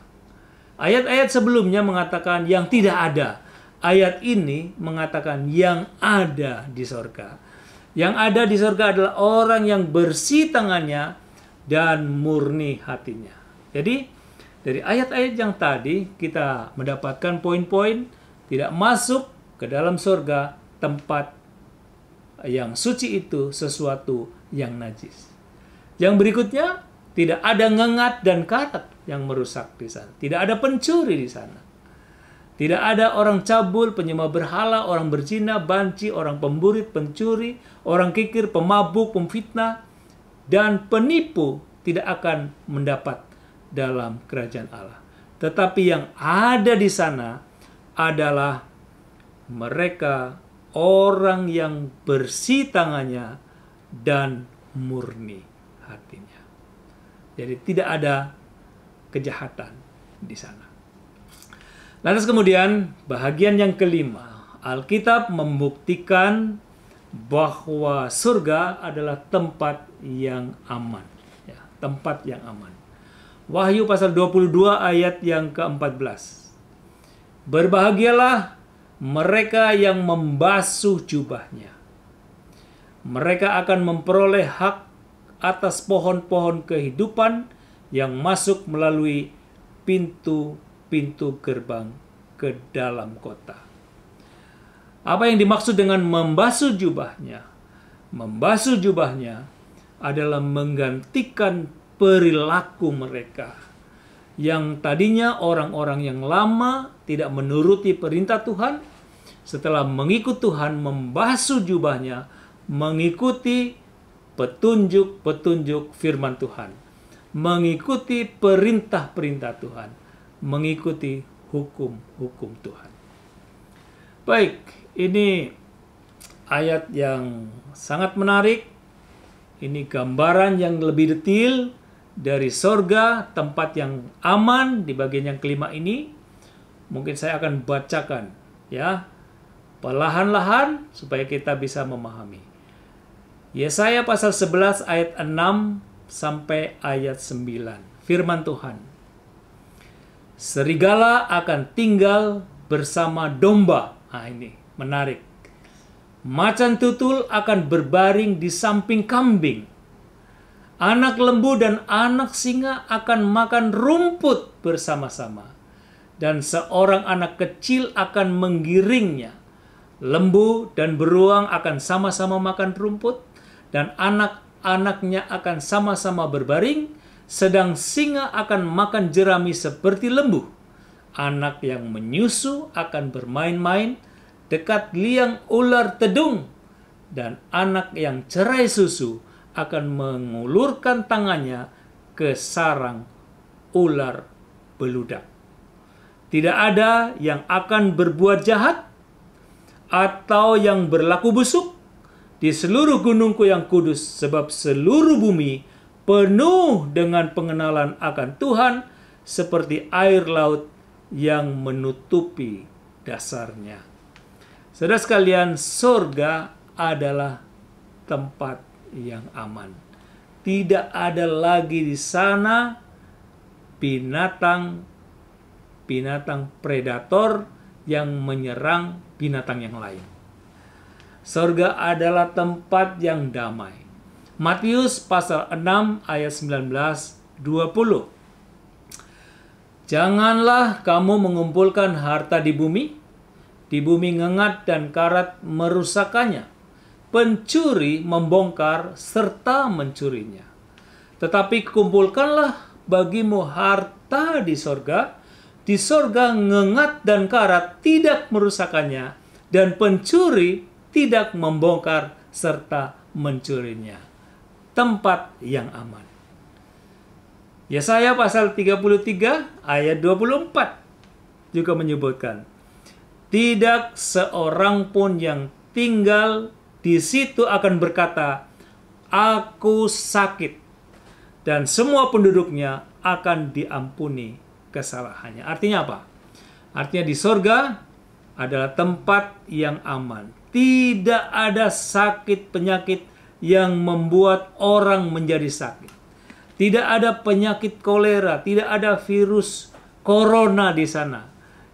Ayat-ayat sebelumnya mengatakan yang tidak ada. Ayat ini mengatakan yang ada di surga. Yang ada di surga adalah orang yang bersih tangannya dan murni hatinya. Jadi dari ayat-ayat yang tadi kita mendapatkan poin-poin tidak masuk ke dalam surga tempat yang suci itu sesuatu yang najis. Yang berikutnya, tidak ada ngengat dan karat yang merusak di sana. Tidak ada pencuri di sana. Tidak ada orang cabul, penyembah berhala, orang berzina, banci, orang pemburit, pencuri, orang kikir, pemabuk, pemfitnah, dan penipu tidak akan mendapat dalam kerajaan Allah. Tetapi yang ada di sana adalah mereka orang yang bersih tangannya dan murni hatinya. Jadi tidak ada kejahatan di sana. Lantas kemudian bahagian yang kelima, Alkitab membuktikan bahwa surga adalah tempat yang aman. Ya, tempat yang aman. Wahyu pasal 22 ayat yang ke-14. Berbahagialah mereka yang membasuh jubahnya. Mereka akan memperoleh hak atas pohon-pohon kehidupan yang masuk melalui pintu-pintu gerbang ke dalam kota. Apa yang dimaksud dengan membasuh jubahnya? Membasuh jubahnya adalah menggantikan perilaku mereka. Yang tadinya orang-orang yang lama tidak menuruti perintah Tuhan, setelah mengikut Tuhan membasuh jubahnya, mengikuti petunjuk-petunjuk firman Tuhan. mengikuti perintah-perintah Tuhan, mengikuti hukum-hukum Tuhan. Baik, ini ayat yang sangat menarik. Ini gambaran yang lebih detail dari sorga, tempat yang aman di bagian yang kelima ini. Mungkin saya akan bacakan ya, perlahan-lahan supaya kita bisa memahami. Yesaya pasal 11 ayat 6 sampai ayat 9. Firman Tuhan. Serigala akan tinggal bersama domba. Nah, ini menarik. Macan tutul akan berbaring di samping kambing. Anak lembu dan anak singa akan makan rumput bersama-sama. Dan seorang anak kecil akan menggiringnya. Lembu dan beruang akan sama-sama makan rumput. Dan anak-anaknya akan sama-sama berbaring. Sedang singa akan makan jerami seperti lembu. Anak yang menyusu akan bermain-main dekat liang ular tedung. Dan anak yang cerai susu akan mengulurkan tangannya ke sarang ular beludak. Tidak ada yang akan berbuat jahat atau yang berlaku busuk di seluruh gunungku yang kudus, sebab seluruh bumi penuh dengan pengenalan akan Tuhan seperti air laut yang menutupi dasarnya. Saudara sekalian, surga adalah tempat yang aman. Tidak ada lagi di sana binatang predator yang menyerang binatang yang lain. Surga adalah tempat yang damai. Matius pasal 6 ayat 19-20. Janganlah kamu mengumpulkan harta di bumi ngengat dan karat merusakannya. Pencuri membongkar serta mencurinya. Tetapi kumpulkanlah bagimu harta di sorga. Di sorga ngengat dan karat tidak merusakannya, dan pencuri tidak membongkar serta mencurinya. Tempat yang aman. Yesaya pasal 33 ayat 24 juga menyebutkan, tidak seorang pun yang tinggal di situ akan berkata, aku sakit, dan semua penduduknya akan diampuni kesalahannya. Artinya apa? Artinya di sorga adalah tempat yang aman. Tidak ada sakit penyakit yang membuat orang menjadi sakit. Tidak ada penyakit kolera, tidak ada virus corona di sana.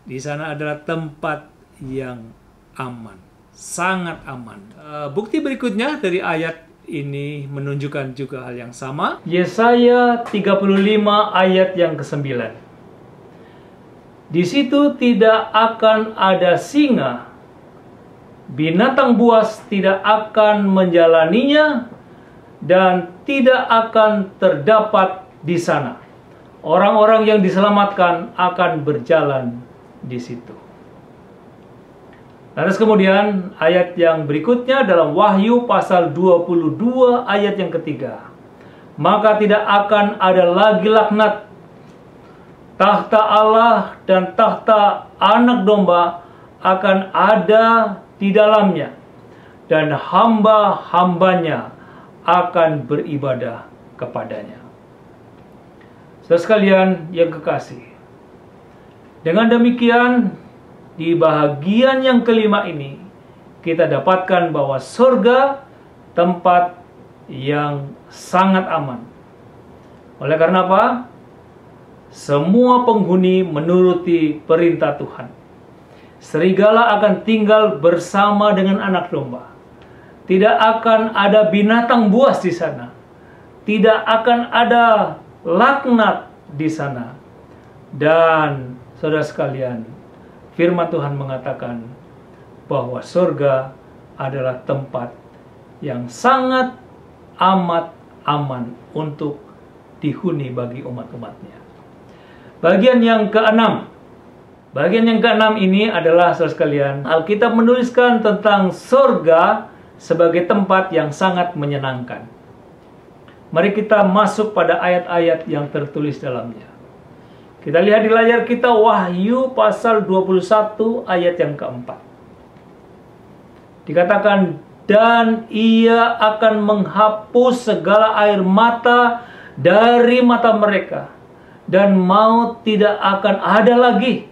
Di sana adalah tempat yang aman, sangat aman. Bukti berikutnya dari ayat ini menunjukkan juga hal yang sama. Yesaya 35 ayat yang ke-9. Di situ tidak akan ada singa, binatang buas tidak akan menjalaninya, dan tidak akan terdapat di sana. Orang-orang yang diselamatkan akan berjalan di situ. Terus kemudian ayat yang berikutnya dalam Wahyu pasal 22 ayat yang ketiga. Maka tidak akan ada lagi laknat. Tahta Allah dan tahta anak domba akan ada di dalamnya, dan hamba-hambanya akan beribadah kepadanya. Saudara sekalian yang kekasih, dengan demikian di bahagian yang kelima ini kita dapatkan bahwa surga tempat yang sangat aman. Oleh karena apa? Semua penghuni menuruti perintah Tuhan. Serigala akan tinggal bersama dengan anak domba. Tidak akan ada binatang buas di sana. Tidak akan ada laknat di sana. Dan saudara sekalian, firman Tuhan mengatakan bahwa surga adalah tempat yang sangat amat aman untuk dihuni bagi umat-umatnya. Bagian yang keenam. Bagian yang keenam ini adalah, saudara sekalian, Alkitab menuliskan tentang surga sebagai tempat yang sangat menyenangkan. Mari kita masuk pada ayat-ayat yang tertulis dalamnya. Kita lihat di layar kita Wahyu pasal 21 ayat yang keempat. Dikatakan, dan ia akan menghapus segala air mata dari mata mereka, dan maut tidak akan ada lagi.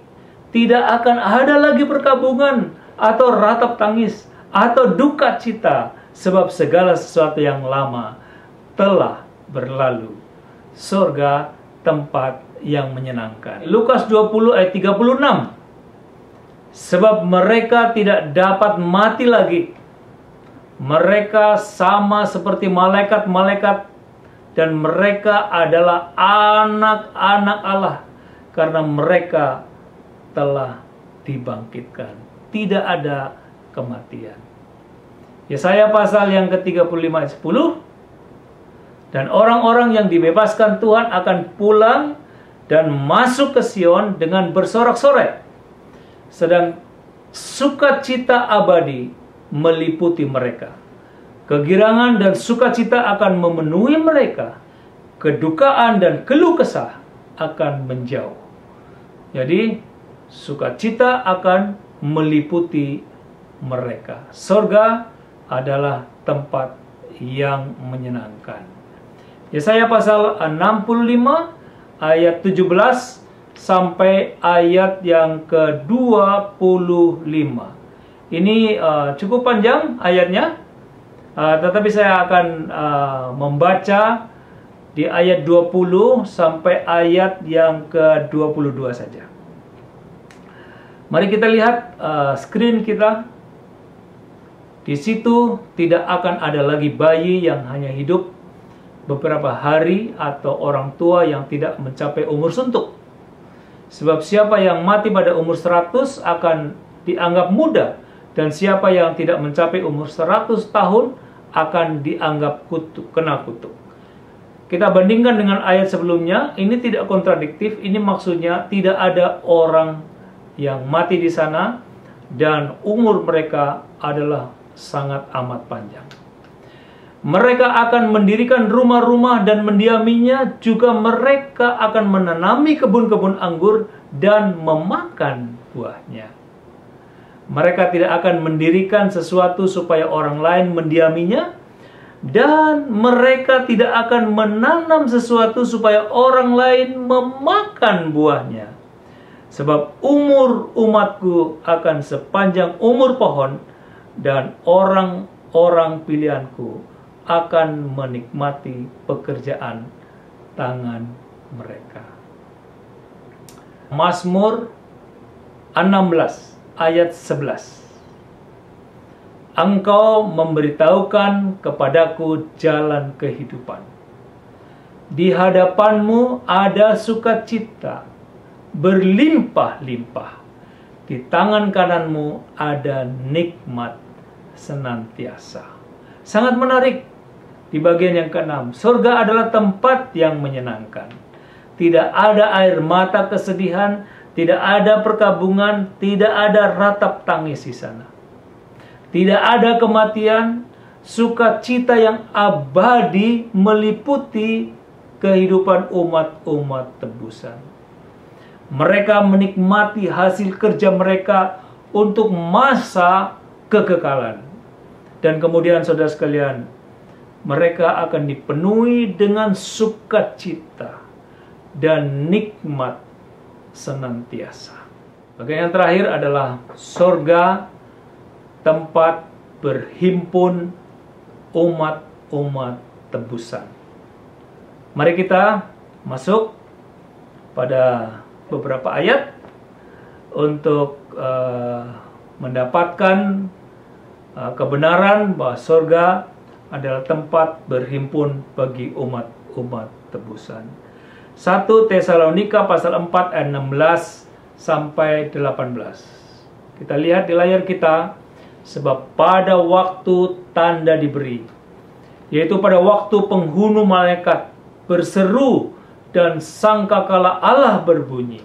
Tidak akan ada lagi perkabungan atau ratap tangis atau duka cita, sebab segala sesuatu yang lama telah berlalu. Surga tempat yang menyenangkan. Lukas 20 ayat 36. Sebab mereka tidak dapat mati lagi. Mereka sama seperti malaikat-malaikat, dan mereka adalah anak-anak Allah, karena mereka telah dibangkitkan. Tidak ada kematian. Yesaya pasal yang ke-35 ayat 10. Dan orang-orang yang dibebaskan Tuhan akan pulang dan masuk ke Sion dengan bersorak-sorai. Sedang sukacita abadi meliputi mereka. Kegirangan dan sukacita akan memenuhi mereka. Kedukaan dan keluh kesah akan menjauh. Jadi, sukacita akan meliputi mereka. Surga adalah tempat yang menyenangkan. Yesaya pasal 65 ayat 17 sampai ayat yang ke-25. Ini cukup panjang ayatnya, tetapi saya akan membaca di ayat 20 sampai ayat yang ke-22 saja. Mari kita lihat screen kita. Di situ tidak akan ada lagi bayi yang hanya hidup beberapa hari atau orang tua yang tidak mencapai umur suntuk. Sebab siapa yang mati pada umur 100 akan dianggap muda, dan siapa yang tidak mencapai umur 100 tahun akan dianggap kena kutuk. Kita bandingkan dengan ayat sebelumnya, ini tidak kontradiktif, ini maksudnya tidak ada orang yang mati di sana dan umur mereka adalah sangat amat panjang. Mereka akan mendirikan rumah-rumah dan mendiaminya, juga mereka akan menanami kebun-kebun anggur dan memakan buahnya. Mereka tidak akan mendirikan sesuatu supaya orang lain mendiaminya, dan mereka tidak akan menanam sesuatu supaya orang lain memakan buahnya. Sebab umur umatku akan sepanjang umur pohon, dan orang-orang pilihanku akan menikmati pekerjaan tangan mereka. Mazmur 16 ayat 11. Engkau memberitahukan kepadaku jalan kehidupan. Di hadapanmu ada sukacita berlimpah-limpah. Di tangan kananmu ada nikmat senantiasa. Sangat menarik. Di bagian yang ke-6, surga adalah tempat yang menyenangkan. Tidak ada air mata kesedihan, tidak ada perkabungan, tidak ada ratap tangis di sana. Tidak ada kematian, sukacita yang abadi meliputi kehidupan umat-umat tebusan. Mereka menikmati hasil kerja mereka untuk masa kekekalan. Dan kemudian saudara sekalian, mereka akan dipenuhi dengan sukacita dan nikmat senantiasa. Bagian yang terakhir adalah surga, tempat berhimpun umat-umat tebusan. Mari kita masuk pada beberapa ayat untuk mendapatkan kebenaran bahwa surga adalah tempat berhimpun bagi umat-umat tebusan. 1 Tesalonika pasal 4 ayat 16 sampai 18. Kita lihat di layar kita, sebab pada waktu tanda diberi, yaitu pada waktu penghunu malaikat berseru dan sangkakala Allah berbunyi,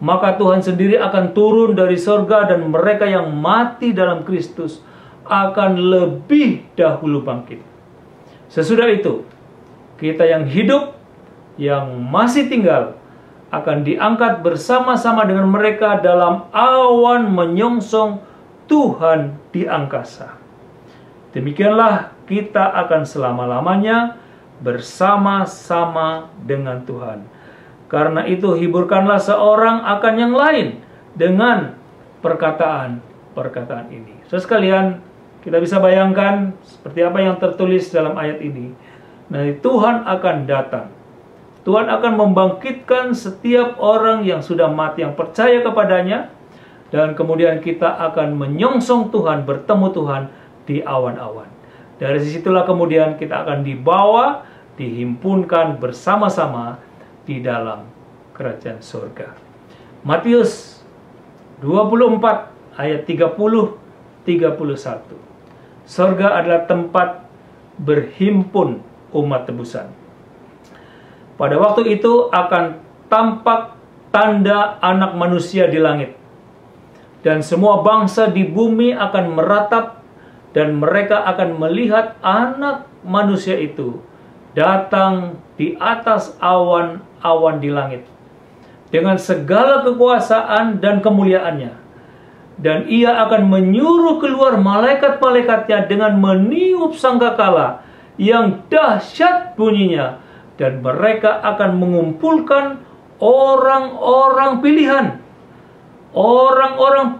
maka Tuhan sendiri akan turun dari sorga, dan mereka yang mati dalam Kristus akan lebih dahulu bangkit. Sesudah itu, kita yang hidup, yang masih tinggal, akan diangkat bersama-sama dengan mereka dalam awan menyongsong Tuhan di angkasa. Demikianlah kita akan selama-lamanya bersama-sama dengan Tuhan. Karena itu hiburkanlah seorang akan yang lain dengan perkataan-perkataan ini. Saudara sekalian, kita bisa bayangkan seperti apa yang tertulis dalam ayat ini. Nanti Tuhan akan datang. Tuhan akan membangkitkan setiap orang yang sudah mati, yang percaya kepadanya. Dan kemudian kita akan menyongsong Tuhan, bertemu Tuhan di awan-awan. Dari situlah kemudian kita akan dibawa, dihimpunkan bersama-sama di dalam kerajaan surga. Matius 24 ayat 30-31. Surga adalah tempat berhimpun umat tebusan. Pada waktu itu akan tampak tanda Anak Manusia di langit. Dan semua bangsa di bumi akan meratap, dan mereka akan melihat Anak Manusia itu datang di atas awan-awan di langit dengan segala kekuasaan dan kemuliaannya. Dan ia akan menyuruh keluar malaikat-malaikatnya dengan meniup sangkakala yang dahsyat bunyinya, dan mereka akan mengumpulkan orang-orang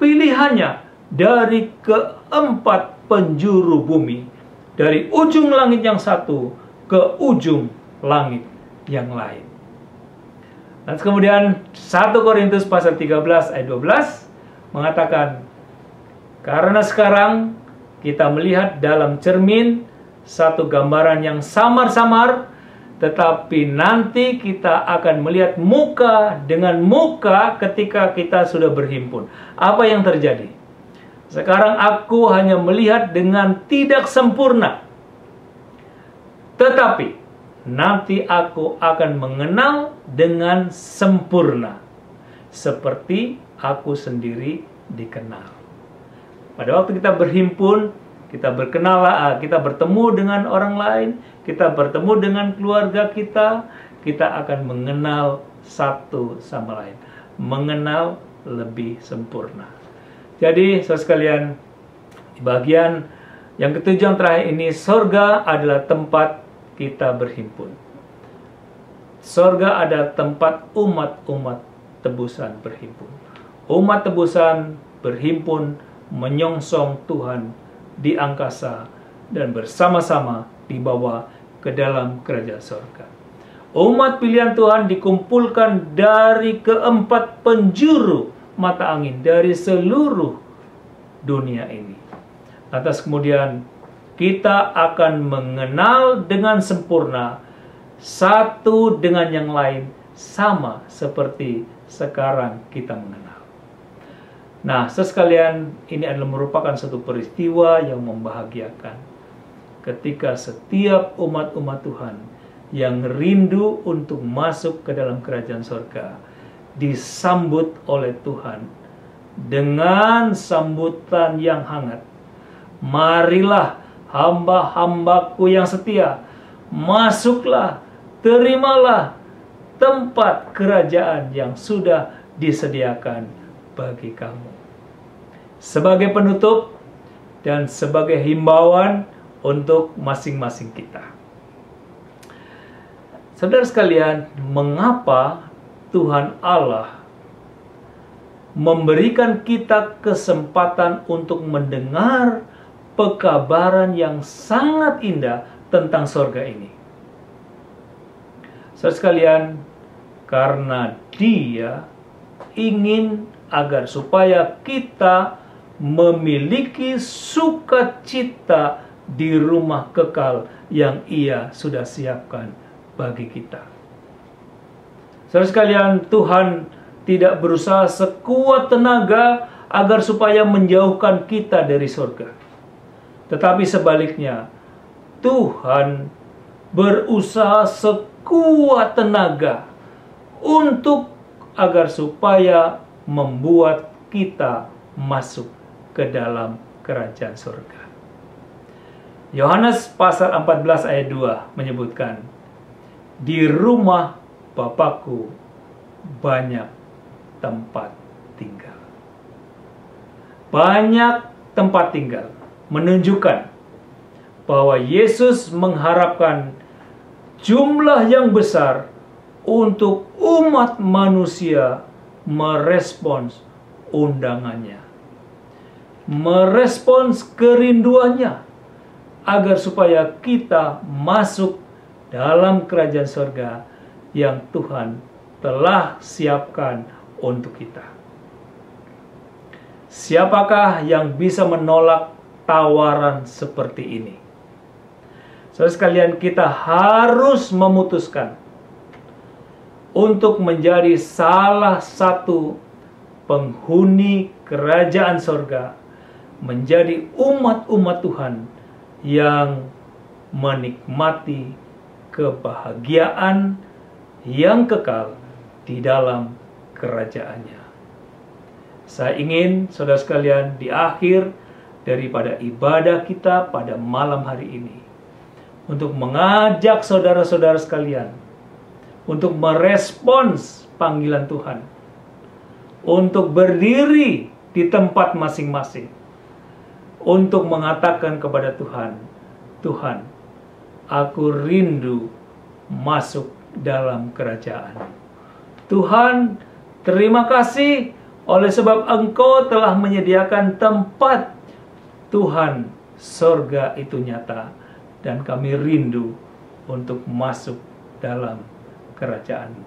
pilihannya dari keempat penjuru bumi, dari ujung langit yang satu ke ujung langit yang lain. Dan kemudian 1 Korintus pasal 13 ayat 12 mengatakan, karena sekarang kita melihat dalam cermin satu gambaran yang samar-samar, tetapi nanti kita akan melihat muka dengan muka ketika kita sudah berhimpun. Apa yang terjadi? Sekarang aku hanya melihat dengan tidak sempurna, tetapi nanti aku akan mengenal dengan sempurna, seperti aku sendiri dikenal. Pada waktu kita berhimpun, kita berkenalan, kita bertemu dengan orang lain, kita bertemu dengan keluarga kita akan mengenal satu sama lain, mengenal lebih sempurna. Jadi, saudara sekalian, di bagian yang ketujuh yang terakhir ini, surga adalah tempat kita berhimpun. Surga adalah tempat umat-umat tebusan berhimpun. Umat tebusan berhimpun menyongsong Tuhan di angkasa dan bersama-sama dibawa ke dalam kerajaan surga. Umat pilihan Tuhan dikumpulkan dari keempat penjuru mata angin dari seluruh dunia ini. Lantas kemudian kita akan mengenal dengan sempurna satu dengan yang lain, sama seperti sekarang kita mengenal. Nah, sekalian, ini adalah merupakan satu peristiwa yang membahagiakan ketika setiap umat-umat Tuhan yang rindu untuk masuk ke dalam kerajaan surga disambut oleh Tuhan dengan sambutan yang hangat. Marilah hamba-hambaku yang setia, masuklah, terimalah tempat kerajaan yang sudah disediakan bagi kamu. Sebagai penutup dan sebagai himbauan untuk masing-masing kita. Saudara sekalian, mengapa Tuhan Allah memberikan kita kesempatan untuk mendengar pekabaran yang sangat indah tentang surga ini? Saudara sekalian, karena Dia ingin agar supaya kita memiliki sukacita di rumah kekal yang Ia sudah siapkan bagi kita. Saudara sekalian, Tuhan tidak berusaha sekuat tenaga agar supaya menjauhkan kita dari surga. Tetapi sebaliknya, Tuhan berusaha sekuat tenaga untuk agar supaya membuat kita masuk ke dalam kerajaan surga. Yohanes pasal 14 ayat 2 menyebutkan, di rumah Bapakku banyak tempat tinggal. Banyak tempat tinggal menunjukkan bahwa Yesus mengharapkan jumlah yang besar untuk umat manusia merespons undangannya, merespons kerinduannya, agar supaya kita masuk dalam kerajaan surga yang Tuhan telah siapkan untuk kita. Siapakah yang bisa menolak tawaran seperti ini? Saudara sekalian, kita harus memutuskan untuk menjadi salah satu penghuni kerajaan surga, menjadi umat-umat Tuhan yang menikmati kebahagiaan yang kekal di dalam kerajaannya. Saya ingin saudara sekalian, di akhir daripada ibadah kita pada malam hari ini, untuk mengajak saudara-saudara sekalian untuk merespons panggilan Tuhan, untuk berdiri di tempat masing-masing, untuk mengatakan kepada Tuhan, Tuhan, aku rindu masuk dalam kerajaan. Tuhan, terima kasih oleh sebab Engkau telah menyediakan tempat. Tuhan, surga itu nyata dan kami rindu untuk masuk dalam kerajaan-Mu.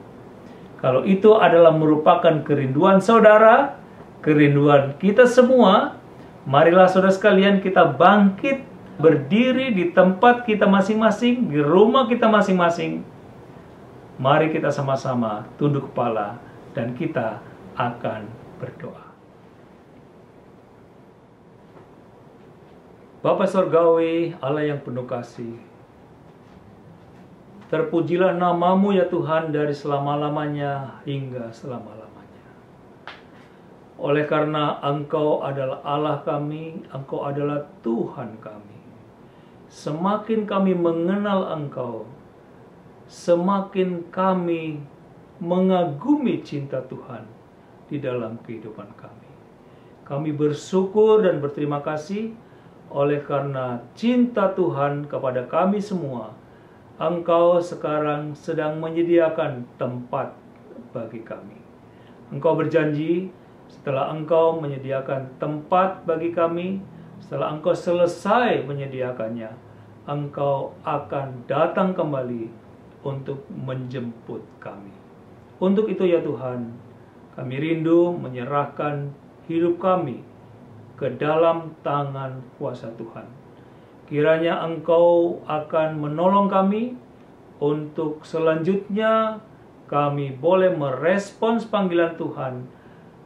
Kalau itu adalah merupakan kerinduan saudara, kerinduan kita semua, marilah saudara sekalian kita bangkit, berdiri di tempat kita masing-masing, di rumah kita masing-masing. Mari kita sama-sama tunduk kepala dan kita akan berdoa. Bapa Surgawi, Allah yang penuh kasih, terpujilah nama-Mu ya Tuhan dari selama-lamanya hingga selama-lamanya. Oleh karena Engkau adalah Allah kami, Engkau adalah Tuhan kami. Semakin kami mengenal Engkau, semakin kami mengagumi cinta Tuhan di dalam kehidupan kami. Kami bersyukur dan berterima kasih oleh karena cinta Tuhan kepada kami semua. Engkau sekarang sedang menyediakan tempat bagi kami. Engkau berjanji setelah Engkau menyediakan tempat bagi kami, setelah Engkau selesai menyediakannya, Engkau akan datang kembali untuk menjemput kami. Untuk itu ya Tuhan, kami rindu menyerahkan hidup kami ke dalam tangan kuasa Tuhan. Kiranya Engkau akan menolong kami untuk selanjutnya kami boleh merespons panggilan Tuhan,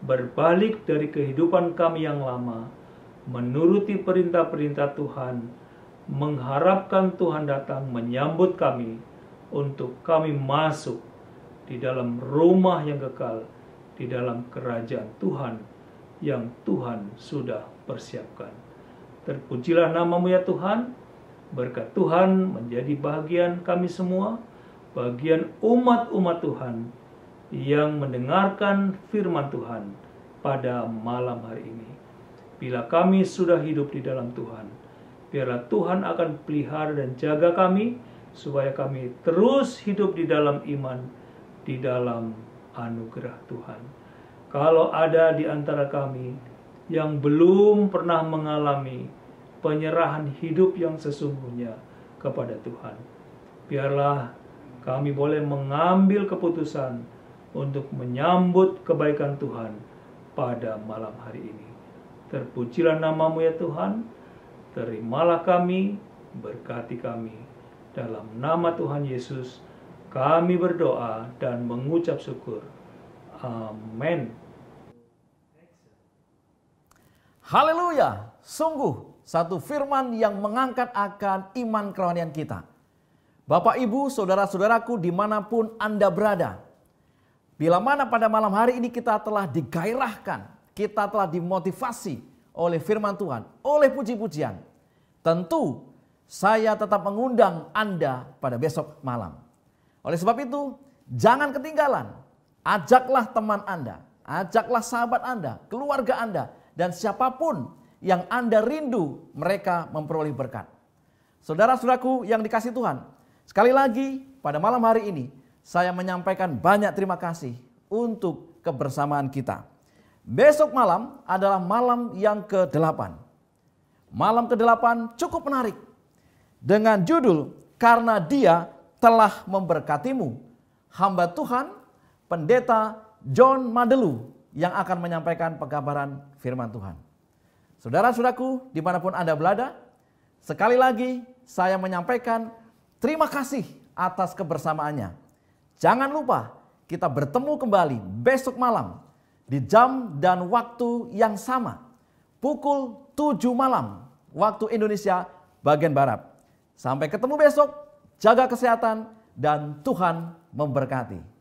berbalik dari kehidupan kami yang lama, menuruti perintah-perintah Tuhan, mengharapkan Tuhan datang menyambut kami untuk kami masuk di dalam rumah yang kekal, di dalam kerajaan Tuhan yang Tuhan sudah persiapkan. Terpujilah nama-Mu ya Tuhan. Berkat Tuhan menjadi bagian kami semua, bagian umat-umat Tuhan yang mendengarkan firman Tuhan pada malam hari ini. Bila kami sudah hidup di dalam Tuhan, biarlah Tuhan akan pelihara dan jaga kami, supaya kami terus hidup di dalam iman, di dalam anugerah Tuhan. Kalau ada di antara kami yang belum pernah mengalami penyerahan hidup yang sesungguhnya kepada Tuhan, biarlah kami boleh mengambil keputusan untuk menyambut kebaikan Tuhan pada malam hari ini. Terpujilah nama-Mu ya Tuhan. Terimalah kami, berkati kami. Dalam nama Tuhan Yesus kami berdoa dan mengucap syukur. Amin. Haleluya, sungguh satu firman yang mengangkat akan iman kerohanian kita. Bapak, Ibu, saudara-saudaraku dimanapun Anda berada, bila mana pada malam hari ini kita telah digairahkan, kita telah dimotivasi oleh firman Tuhan, oleh puji-pujian, tentu saya tetap mengundang Anda pada besok malam Oleh sebab itu, jangan ketinggalan. Ajaklah teman Anda, ajaklah sahabat Anda, keluarga Anda, dan siapapun yang Anda rindu mereka memperoleh berkat. Saudara-saudaraku yang dikasihi Tuhan, sekali lagi pada malam hari ini saya menyampaikan banyak terima kasih untuk kebersamaan kita. Besok malam adalah malam yang ke-8. Malam ke-8 cukup menarik dengan judul Karena Dia Telah Memberkatimu. Hamba Tuhan Pendeta John Madelu yang akan menyampaikan pekabaran firman Tuhan. Saudara-saudaraku dimanapun Anda berada, sekali lagi saya menyampaikan terima kasih atas kebersamaannya. Jangan lupa kita bertemu kembali besok malam di jam dan waktu yang sama, pukul 7 malam waktu Indonesia bagian Barat. Sampai ketemu besok, jaga kesehatan dan Tuhan memberkati.